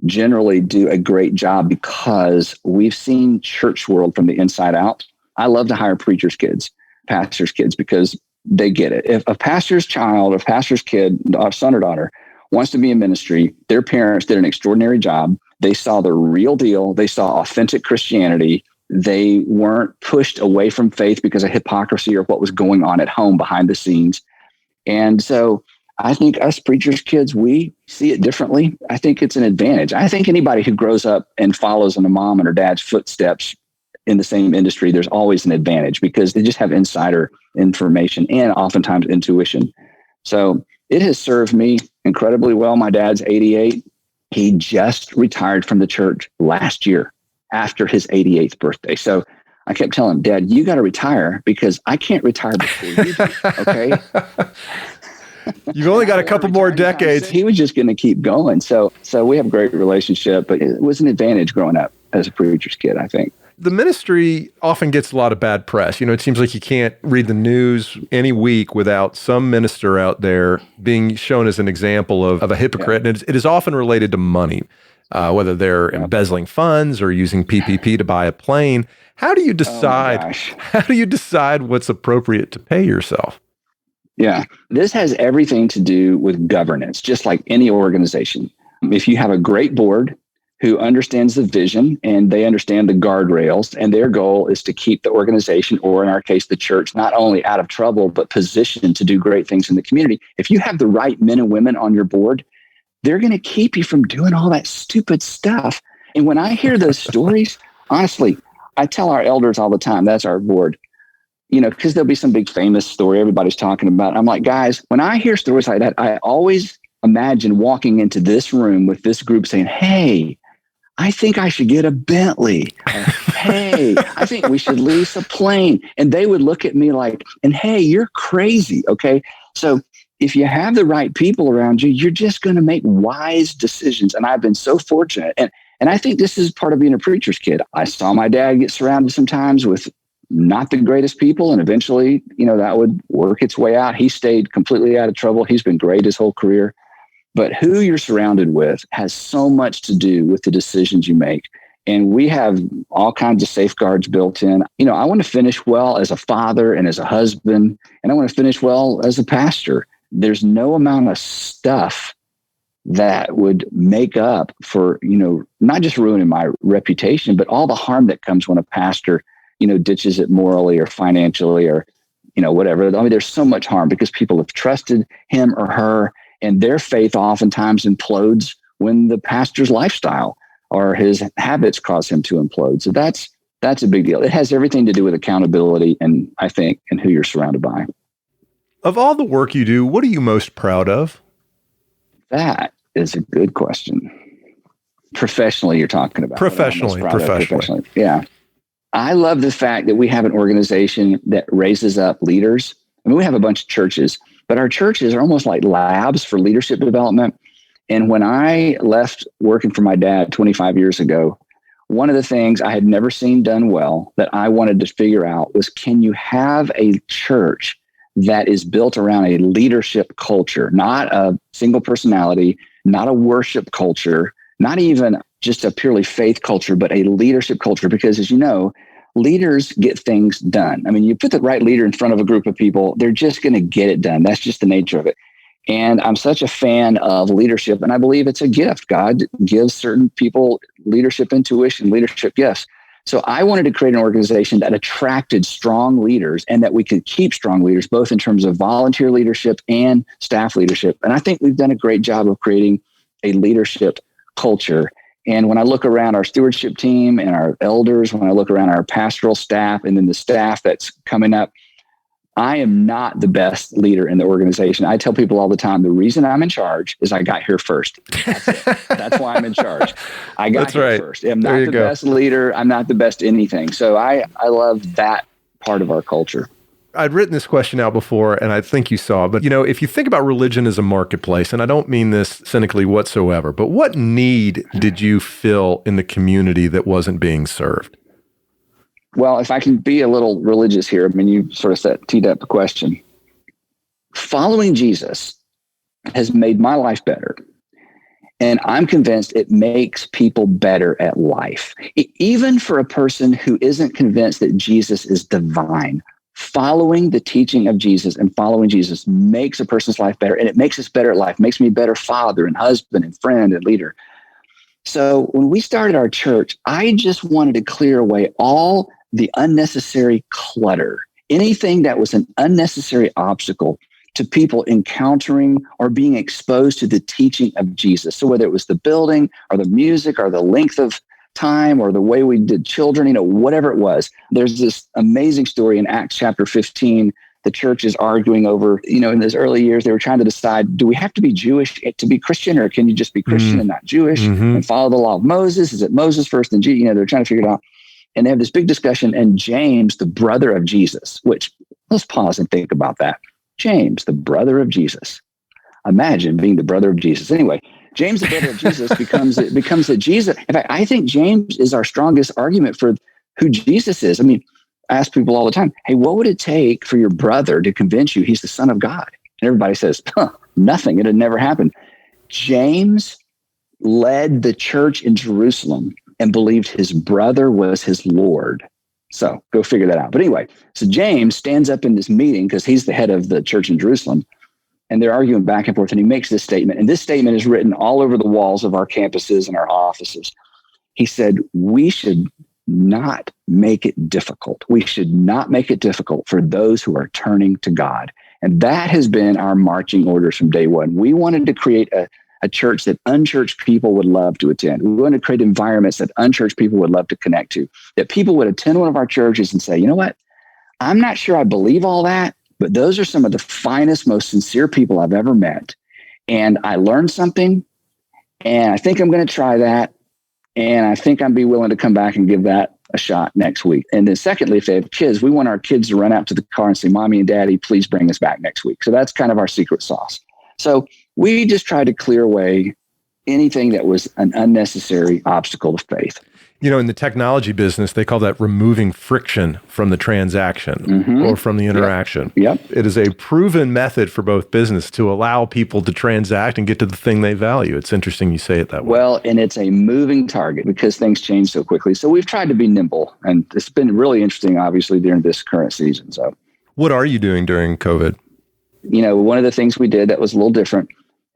generally do a great job because we've seen church world from the inside out. I love to hire preacher's kids, pastor's kids, because they get it. If a pastor's child, or pastor's kid, a son or daughter wants to be in ministry, their parents did an extraordinary job. They saw the real deal. They saw authentic Christianity. They weren't pushed away from faith because of hypocrisy or what was going on at home behind the scenes. And so I think us preachers' kids, we see it differently. I think it's an advantage. I think anybody who grows up and follows in a mom and her dad's footsteps in the same industry, there's always an advantage because they just have insider information and oftentimes intuition. So it has served me incredibly well. My dad's 88. He just retired from the church last year after his 88th birthday. So I kept telling him, Dad, you got to retire because I can't retire before you do. Okay. You've only got a couple more decades. He was just going to keep going. So we have a great relationship, but it was an advantage growing up as a preacher's kid, I think. The ministry often gets a lot of bad press. It seems like you can't read the news any week without some minister out there being shown as an example of a hypocrite. And it is often related to money, whether they're embezzling funds or using PPP to buy a plane. How do you decide? How do you decide what's appropriate to pay yourself? Yeah, this has everything to do with governance, just like any organization. If you have a great board who understands the vision and they understand the guardrails, and their goal is to keep the organization, or in our case, the church, not only out of trouble, but positioned to do great things in the community. If you have the right men and women on your board, they're going to keep you from doing all that stupid stuff. And when I hear those stories, honestly, I tell our elders all the time, that's our board, because there'll be some big famous story everybody's talking about. I'm like, guys, when I hear stories like that, I always imagine walking into this room with this group saying, hey, I think I should get a Bentley. Hey, I think we should lease a plane. And they would look at me like, and hey, you're crazy. Okay. So if you have the right people around you, you're just going to make wise decisions. And I've been so fortunate. And I think this is part of being a preacher's kid. I saw my dad get surrounded sometimes with not the greatest people. And eventually, that would work its way out. He stayed completely out of trouble. He's been great his whole career. But who you're surrounded with has so much to do with the decisions you make. And we have all kinds of safeguards built in. I want to finish well as a father and as a husband, and I want to finish well as a pastor. There's no amount of stuff that would make up for, not just ruining my reputation, but all the harm that comes when a pastor, ditches it morally or financially or, whatever. I mean, there's so much harm because people have trusted him or her, and their faith oftentimes implodes when the pastor's lifestyle or his habits cause him to implode. So that's a big deal. It has everything to do with accountability, and I think, and who you're surrounded by. Of all the work you do, what are you most proud of? That is a good question. Professionally, you're talking about. Professionally. Yeah. I love the fact that we have an organization that raises up leaders. I mean, we have a bunch of churches, but our churches are almost like labs for leadership development. And when I left working for my dad 25 years ago, one of the things I had never seen done well that I wanted to figure out was, can you have a church that is built around a leadership culture, not a single personality, not a worship culture, not even just a purely faith culture, but a leadership culture? Because as you know, leaders get things done. I mean, you put the right leader in front of a group of people, they're just going to get it done. That's just the nature of it. And I'm such a fan of leadership, and I believe it's a gift. God gives certain people leadership intuition, leadership gifts. So I wanted to create an organization that attracted strong leaders and that we could keep strong leaders, both in terms of volunteer leadership and staff leadership. And I think we've done a great job of creating a leadership culture. And when I look around our stewardship team and our elders, when I look around our pastoral staff and then the staff that's coming up, I am not the best leader in the organization. I tell people all the time, the reason I'm in charge is I got here first. That's why I'm in charge. I got here first. I'm not the best leader. I'm not the best anything. So I love that part of our culture. I'd written this question out before, and I think you saw, but if you think about religion as a marketplace, and I don't mean this cynically whatsoever, but what need did you fill in the community that wasn't being served? Well, if I can be a little religious here, I mean, you sort of teed up the question. Following Jesus has made my life better. And I'm convinced it makes people better at life. Even for a person who isn't convinced that Jesus is divine, following the teaching of Jesus and following Jesus makes a person's life better, and it makes us better at life, makes me a better father and husband and friend and leader. So when we started our church, I just wanted to clear away all the unnecessary clutter, anything that was an unnecessary obstacle to people encountering or being exposed to the teaching of Jesus. So whether it was the building or the music or the length of time or the way we did children, whatever it was. There's this amazing story in Acts chapter 15. The church is arguing over, in those early years, they were trying to decide, do we have to be Jewish to be Christian, or can you just be Christian and not Jewish and follow the law of Moses? Is it Moses first and Jesus? They're trying to figure it out. And they have this big discussion, and James, the brother of Jesus, which let's pause and think about that. James, the brother of Jesus. Imagine being the brother of Jesus. Anyway, James, the brother of Jesus, becomes a Jesus. In fact, I think James is our strongest argument for who Jesus is. I mean, I ask people all the time, hey, what would it take for your brother to convince you he's the Son of God? And everybody says, nothing. It had never happened. James led the church in Jerusalem and believed his brother was his Lord. So go figure that out. But anyway, so James stands up in this meeting because he's the head of the church in Jerusalem. And they're arguing back and forth. And he makes this statement. And this statement is written all over the walls of our campuses and our offices. He said, we should not make it difficult. We should not make it difficult for those who are turning to God. And that has been our marching orders from day one. We wanted to create a church that unchurched people would love to attend. We wanted to create environments that unchurched people would love to connect to, that people would attend one of our churches and say, you know what? I'm not sure I believe all that, but those are some of the finest, most sincere people I've ever met. And I learned something, and I think I'm going to try that. And I think I'd be willing to come back and give that a shot next week. And then secondly, if they have kids, we want our kids to run out to the car and say, Mommy and Daddy, please bring us back next week. So that's kind of our secret sauce. So we just tried to clear away anything that was an unnecessary obstacle to faith. In the technology business, they call that removing friction from the transaction or from the interaction. Yep. It is a proven method for both business to allow people to transact and get to the thing they value. It's interesting you say it that way. Well, and it's a moving target because things change so quickly. So we've tried to be nimble, and it's been really interesting, obviously, during this current season. So, what are you doing during COVID? One of the things we did that was a little different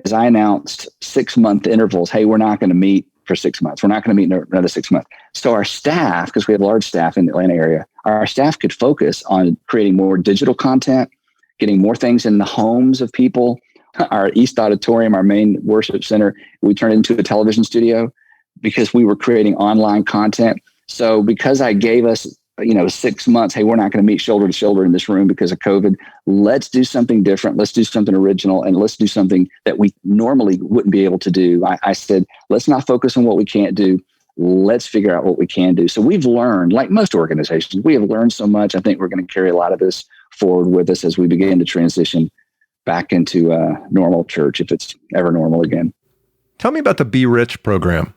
is I announced 6-month intervals. Hey, we're not going to meet for 6 months. We're not going to meet another 6 months. So our staff, because we have a large staff in the Atlanta area, our staff could focus on creating more digital content, getting more things in the homes of people. Our East Auditorium, our main worship center, we turned into a television studio because we were creating online content. So because I gave us 6 months, hey, we're not going to meet shoulder to shoulder in this room because of COVID. Let's do something different. Let's do something original, and let's do something that we normally wouldn't be able to do. I said, let's not focus on what we can't do. Let's figure out what we can do. So we've learned, like most organizations, we have learned so much. I think we're going to carry a lot of this forward with us as we begin to transition back into normal church, if it's ever normal again. Tell me about the Be Rich program.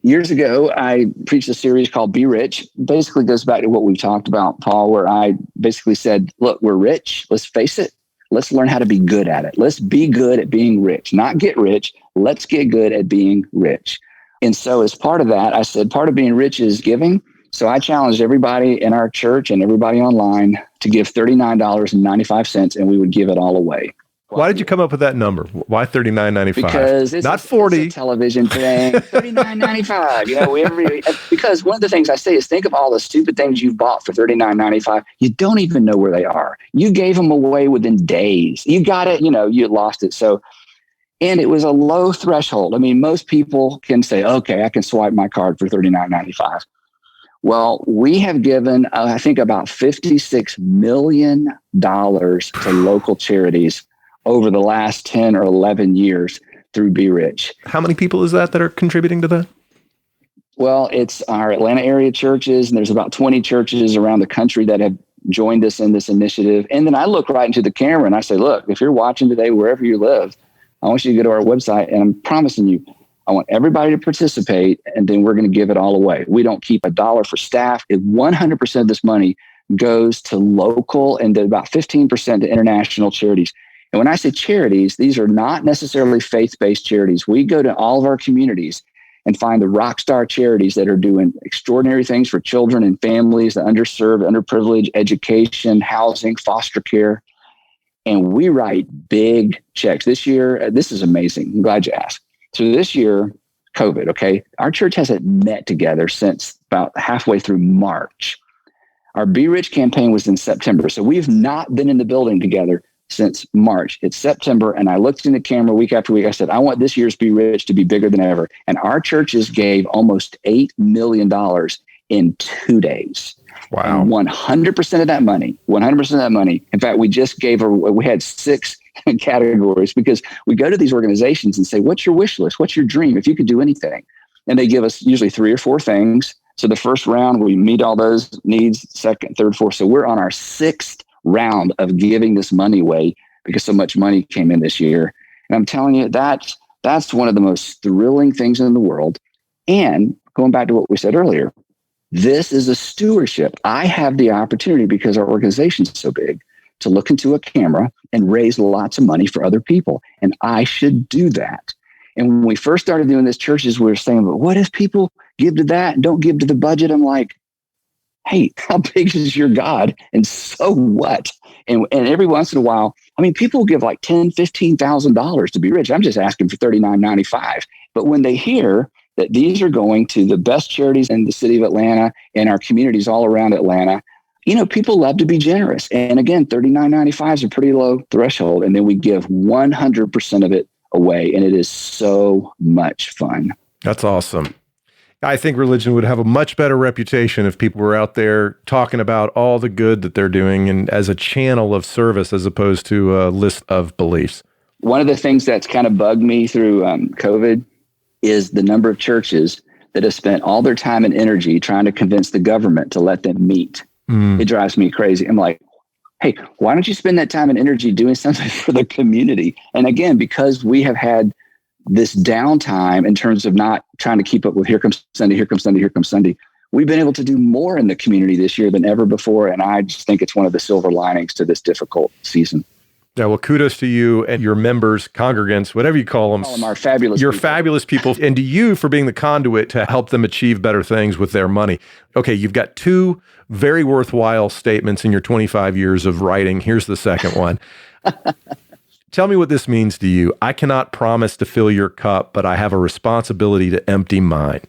Years ago, I preached a series called Be Rich. Basically goes back to what we've talked about, Paul, where I basically said, look, we're rich. Let's face it. Let's learn how to be good at it. Let's be good at being rich, not get rich. Let's get good at being rich. And so as part of that, I said, part of being rich is giving. So I challenged everybody in our church and everybody online to give $39.95, and we would give it all away. Why did you come up with that number? Why $39.95? Because it's not $40. It's a television thing. $39.95. Because one of the things I say is think of all the stupid things you've bought for $39.95. You don't even know where they are. You gave them away within days. You got it. You lost it. So, and it was a low threshold. I mean, most people can say, okay, I can swipe my card for $39.95. Well, we have given, I think, about $56 million to local charities over the last 10 or 11 years through Be Rich. How many people is that are contributing to that? Well, it's our Atlanta area churches, and there's about 20 churches around the country that have joined us in this initiative. And then I look right into the camera and I say, look, if you're watching today, wherever you live, I want you to go to our website, and I'm promising you, I want everybody to participate, and then we're going to give it all away. We don't keep a dollar for staff. 100% of this money goes to local and about 15% to international charities. And when I say charities, these are not necessarily faith-based charities. We go to all of our communities and find the rock star charities that are doing extraordinary things for children and families, the underserved, underprivileged, education, housing, foster care. And we write big checks. This year, this is amazing. I'm glad you asked. So this year, COVID, okay, our church hasn't met together since about halfway through March. Our Be Rich campaign was in September. So we've not been in the building together since March. It's September. And I looked in the camera week after week. I said, I want this year's Be Rich to be bigger than ever. And our churches gave almost $8 million in 2 days. Wow. And 100% of that money. In fact, we had 6 categories because we go to these organizations and say, what's your wish list? What's your dream? If you could do anything. And they give us usually 3 or 4 things. So the first round, we meet all those needs, second, third, fourth. So we're on our 6th round of giving this money away because so much money came in this year. And I'm telling you, that's one of the most thrilling things in the world. And going back to what we said earlier, this is a stewardship. I have the opportunity, because our organization is so big, to look into a camera and raise lots of money for other people. And I should do that. And when we first started doing this, churches were saying, but what if people give to that and don't give to the budget? I'm like, hey, how big is your God? And so what? And every once in a while, I mean, people give like $10,000, $15,000 to Be Rich. I'm just asking for $39.95. But when they hear that these are going to the best charities in the city of Atlanta and our communities all around Atlanta, people love to be generous. And again, $39.95 is a pretty low threshold. And then we give 100% of it away. And it is so much fun. That's awesome. I think religion would have a much better reputation if people were out there talking about all the good that they're doing and as a channel of service as opposed to a list of beliefs. One of the things that's kind of bugged me through COVID is the number of churches that have spent all their time and energy trying to convince the government to let them meet. It drives me crazy. I'm like, hey, why don't you spend that time and energy doing something for the community? And again, because we have had this downtime in terms of not trying to keep up with here comes Sunday, here comes Sunday, here comes Sunday, we've been able to do more in the community this year than ever before. And I just think it's one of the silver linings to this difficult season. Yeah, well, kudos to you and your members, congregants, whatever you call them. Our fabulous You're people. Fabulous people. And to you for being the conduit to help them achieve better things with their money. Okay, you've got 2 very worthwhile statements in your 25 years of writing. Here's the second one. Tell me what this means to you. I cannot promise to fill your cup, but I have a responsibility to empty mine.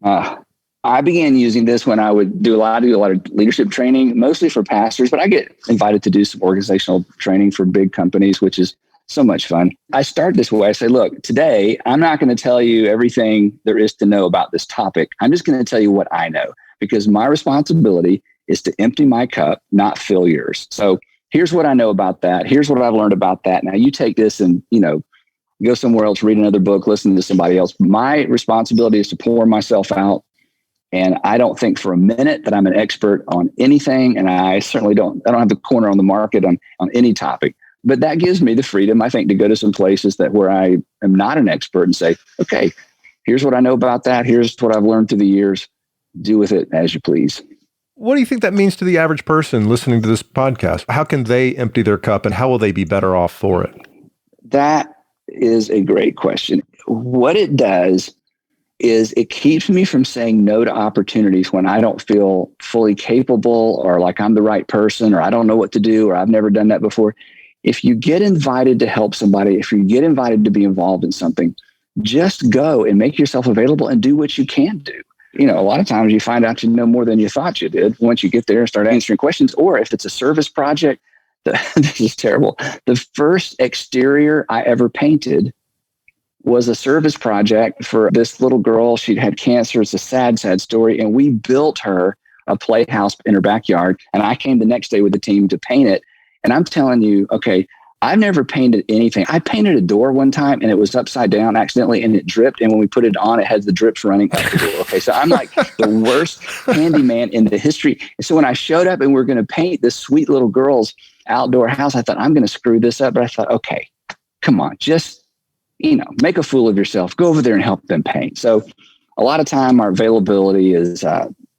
I began using this when I would do a lot of leadership training, mostly for pastors, but I get invited to do some organizational training for big companies, which is so much fun. I start this way. I say, look, today, I'm not going to tell you everything there is to know about this topic. I'm just going to tell you what I know, because my responsibility is to empty my cup, not fill yours. So here's what I know about that. Here's what I've learned about that. Now you take this and, go somewhere else, read another book, listen to somebody else. My responsibility is to pour myself out. And I don't think for a minute that I'm an expert on anything. And I certainly don't have the corner on the market on any topic. But that gives me the freedom, I think, to go to some places where I am not an expert and say, okay, here's what I know about that. Here's what I've learned through the years. Do with it as you please. What do you think that means to the average person listening to this podcast? How can they empty their cup and how will they be better off for it? That is a great question. What it does is it keeps me from saying no to opportunities when I don't feel fully capable or like I'm the right person or I don't know what to do or I've never done that before. If you get invited to help somebody, if you get invited to be involved in something, just go and make yourself available and do what you can do. A lot of times you find out you know more than you thought you did once you get there and start answering questions. Or if it's a service project, this is terrible. The first exterior I ever painted was a service project for this little girl. She'd had cancer. It's a sad, sad story. And we built her a playhouse in her backyard. And I came the next day with the team to paint it. And I'm telling you, okay, I've never painted anything. I painted a door one time and it was upside down accidentally and it dripped. And when we put it on, it had the drips running up the door. Okay, so I'm like the worst handyman in the history. And so when I showed up and we were going to paint this sweet little girl's outdoor house, I thought, I'm going to screw this up. But I thought, okay, come on, just, make a fool of yourself. Go over there and help them paint. So a lot of time our availability is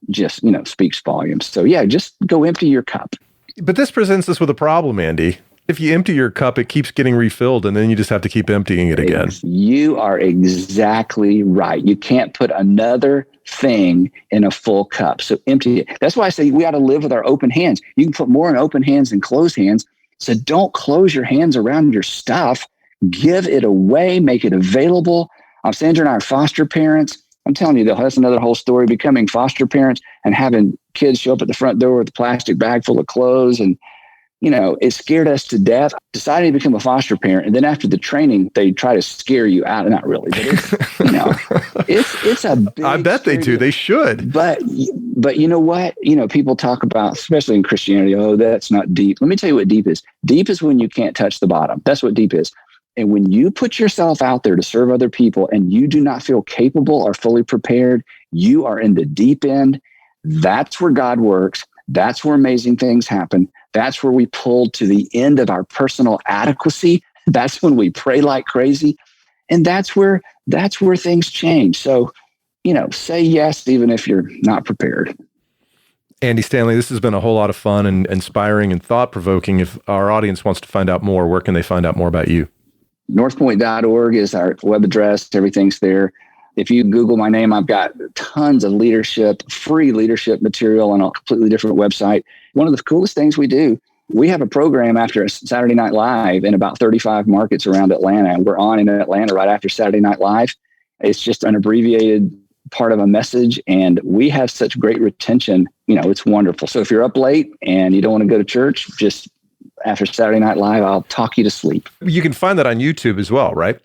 just, speaks volumes. So yeah, just go empty your cup. But this presents us with a problem, Andy. If you empty your cup, it keeps getting refilled, and then you just have to keep emptying it again. You are exactly right. You can't put another thing in a full cup. So empty it. That's why I say we ought to live with our open hands. You can put more in open hands than closed hands. So don't close your hands around your stuff. Give it away. Make it available. Sandra and I are foster parents. I'm telling you, though, that's another whole story, becoming foster parents and having kids show up at the front door with a plastic bag full of clothes. And, it scared us to death. Decided to become a foster parent. And then after the training, they try to scare you out. Not really, but it's a big I bet they do. They should. But you know what? People talk about, especially in Christianity, oh, that's not deep. Let me tell you what deep is. Deep is when you can't touch the bottom. That's what deep is. And when you put yourself out there to serve other people and you do not feel capable or fully prepared, you are in the deep end. That's where God works. That's where amazing things happen. That's where we pull to the end of our personal adequacy. That's when we pray like crazy. And that's where things change. So, say yes, even if you're not prepared. Andy Stanley, this has been a whole lot of fun and inspiring and thought-provoking. If our audience wants to find out more, where can they find out more about you? northpoint.org is our web address. Everything's there. If you Google my name, I've got tons of free leadership material on a completely different website. One of the coolest things we do, we have a program after Saturday Night Live in about 35 markets around Atlanta. And we're on in Atlanta right after Saturday Night Live. It's just an abbreviated part of a message. And we have such great retention. It's wonderful. So if you're up late and you don't want to go to church, just after Saturday Night Live, I'll talk you to sleep. You can find that on YouTube as well, right?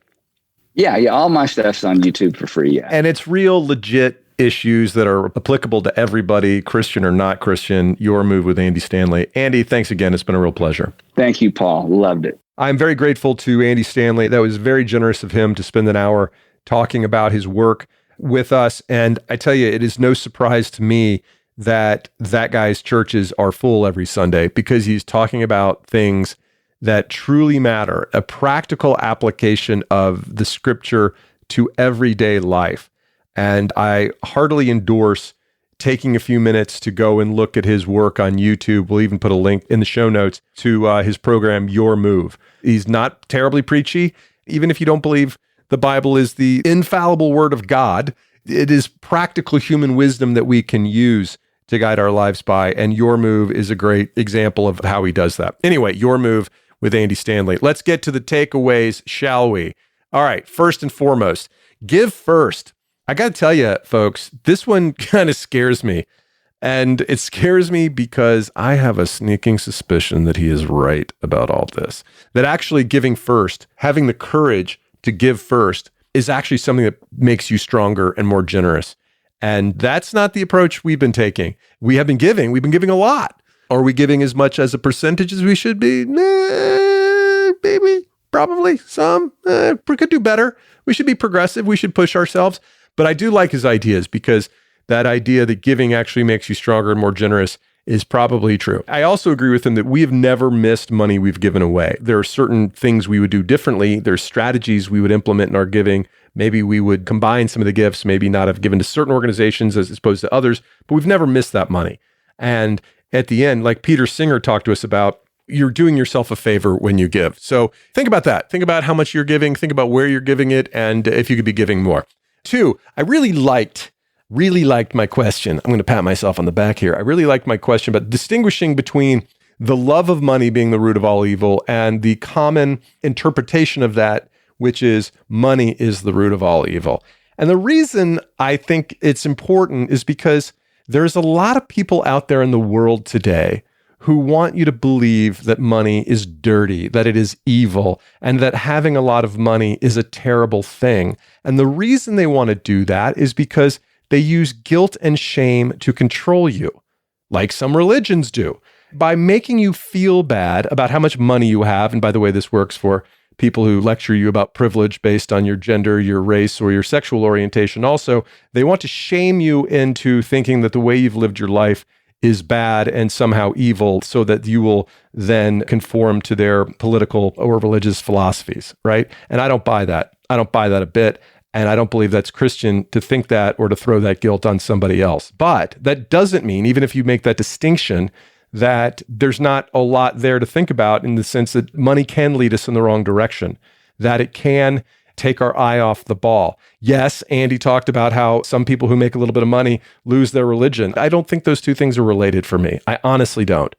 Yeah. All my stuff's on YouTube for free. Yeah. And it's real legit issues that are applicable to everybody, Christian or not Christian. Your Move with Andy Stanley. Andy, thanks again. It's been a real pleasure. Thank you, Paul. Loved it. I'm very grateful to Andy Stanley. That was very generous of him to spend an hour talking about his work with us. And I tell you, it is no surprise to me that guy's churches are full every Sunday, because he's talking about things that truly matter, a practical application of the scripture to everyday life. And I heartily endorse taking a few minutes to go and look at his work on YouTube. We'll even put a link in the show notes to his program, Your Move. He's not terribly preachy. Even if you don't believe the Bible is the infallible word of God, it is practical human wisdom that we can use to guide our lives by. And Your Move is a great example of how he does that. Anyway, Your Move with Andy Stanley. Let's get to the takeaways, shall we? All right, first and foremost, give first. I got to tell you, folks, this one kind of scares me. And it scares me because I have a sneaking suspicion that he is right about all this. That actually giving first, having the courage to give first, is actually something that makes you stronger and more generous. And that's not the approach we've been taking. We've been giving a lot. Are we giving as much as a percentage as we should be? Maybe, probably some. We could do better. We should be progressive. We should push ourselves. But I do like his ideas, because that idea that giving actually makes you stronger and more generous is probably true. I also agree with him that we have never missed money we've given away. There are certain things we would do differently. There's strategies we would implement in our giving. Maybe we would combine some of the gifts, maybe not have given to certain organizations as opposed to others, but we've never missed that money. And at the end, like Peter Singer talked to us about, you're doing yourself a favor when you give. So think about that. Think about how much you're giving. Think about where you're giving it, and if you could be giving more. 2, I really liked my question. I'm going to pat myself on the back here. I really liked my question about distinguishing between the love of money being the root of all evil and the common interpretation of that, which is money is the root of all evil. And the reason I think it's important is because there's a lot of people out there in the world today who want you to believe that money is dirty, that it is evil, and that having a lot of money is a terrible thing. And the reason they want to do that is because they use guilt and shame to control you, like some religions do, by making you feel bad about how much money you have. And by the way, this works for people who lecture you about privilege based on your gender, your race, or your sexual orientation. Also, they want to shame you into thinking that the way you've lived your life is bad and somehow evil, so that you will then conform to their political or religious philosophies, right? And I don't buy that. I don't buy that a bit. And I don't believe that's Christian to think that or to throw that guilt on somebody else. But that doesn't mean, even if you make that distinction, that there's not a lot there to think about, in the sense that money can lead us in the wrong direction, that it can take our eye off the ball. Yes, Andy talked about how some people who make a little bit of money lose their religion. I don't think those two things are related for me. I honestly don't.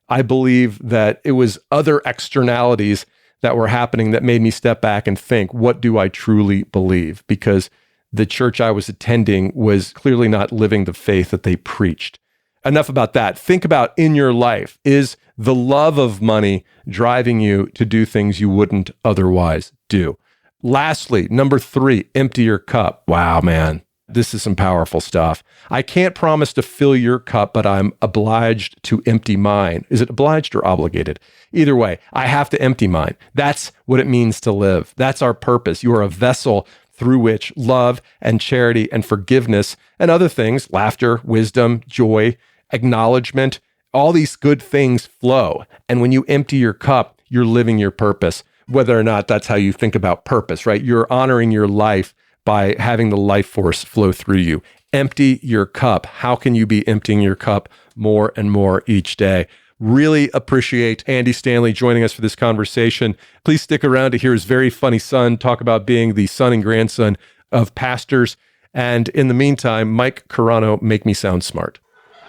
I believe that it was other externalities that were happening that made me step back and think, what do I truly believe? Because the church I was attending was clearly not living the faith that they preached. Enough about that. Think about in your life, is the love of money driving you to do things you wouldn't otherwise do? Lastly, number 3, empty your cup. Wow, man, this is some powerful stuff. I can't promise to fill your cup, but I'm obliged to empty mine. Is it obliged or obligated? Either way, I have to empty mine. That's what it means to live. That's our purpose. You are a vessel through which love and charity and forgiveness and other things, laughter, wisdom, joy, acknowledgement, all these good things flow. And when you empty your cup, you're living your purpose, whether or not that's how you think about purpose, right? You're honoring your life by having the life force flow through you. Empty your cup. How can you be emptying your cup more and more each day? Really appreciate Andy Stanley joining us for this conversation. Please stick around to hear his very funny son talk about being the son and grandson of pastors. And in the meantime, Mike Carano, make me sound smart.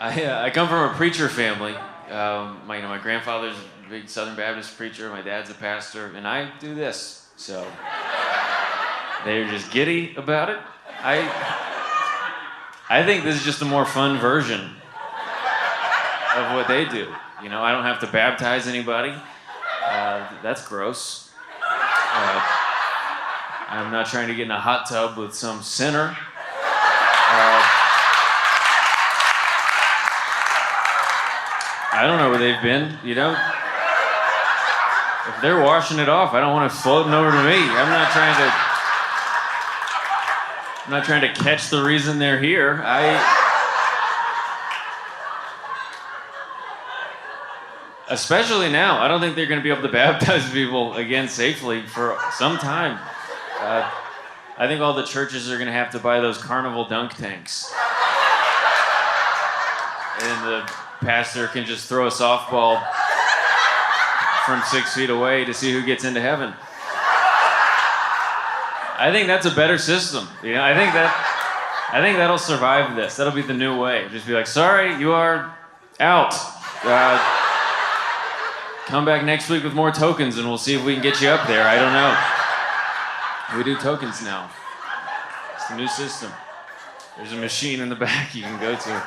I come from a preacher family. My grandfather's a big Southern Baptist preacher. My dad's a pastor, and I do this. So they're just giddy about it. I think this is just a more fun version of what they do. I don't have to baptize anybody. That's gross. I'm not trying to get in a hot tub with some sinner. I don't know where they've been, If they're washing it off, I don't want it floating over to me. I'm not trying to catch the reason they're here. Especially now, I don't think they're going to be able to baptize people again safely for some time. I think all the churches are going to have to buy those carnival dunk tanks. And the pastor can just throw a softball from 6 feet away to see who gets into heaven. I think that's a better system. I think that'll survive this. That'll be the new way. Just be like, sorry, you are out. Come back next week with more tokens and we'll see if we can get you up there. I don't know. We do tokens now. It's the new system. There's a machine in the back you can go to.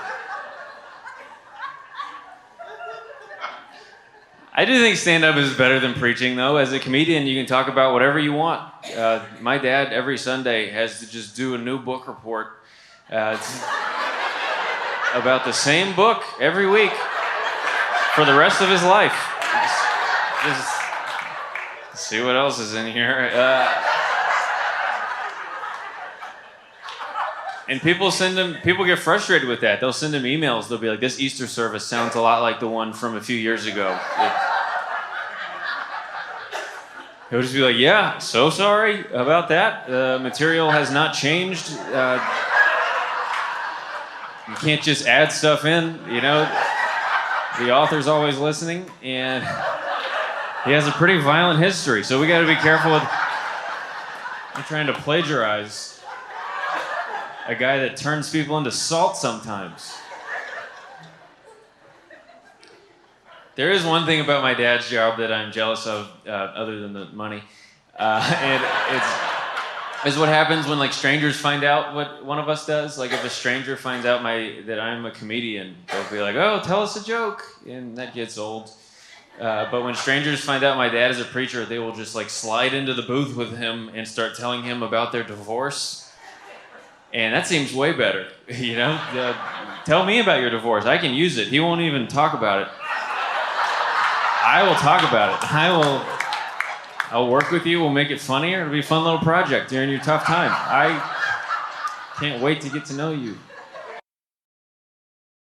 I do think stand-up is better than preaching, though. As a comedian, you can talk about whatever you want. My dad, every Sunday, has to just do a new book report about the same book every week for the rest of his life. Just see what else is in here. And people get frustrated with that. They'll send him emails. They'll be like, this Easter service sounds a lot like the one from a few years ago. He'll just be like, yeah, so sorry about that. The material has not changed. You can't just add stuff in, The author's always listening, and he has a pretty violent history, so we got to be careful with trying to plagiarize a guy that turns people into salt sometimes. There is one thing about my dad's job that I'm jealous of, other than the money, and it's what happens when strangers find out what one of us does. Like if a stranger finds out that I'm a comedian, they'll be like, "Oh, tell us a joke," and that gets old. But when strangers find out my dad is a preacher, they will just slide into the booth with him and start telling him about their divorce. And that seems way better, Tell me about your divorce. I can use it. He won't even talk about it. I will talk about it. I'll work with you. We'll make it funnier. It'll be a fun little project during your tough time. I can't wait to get to know you.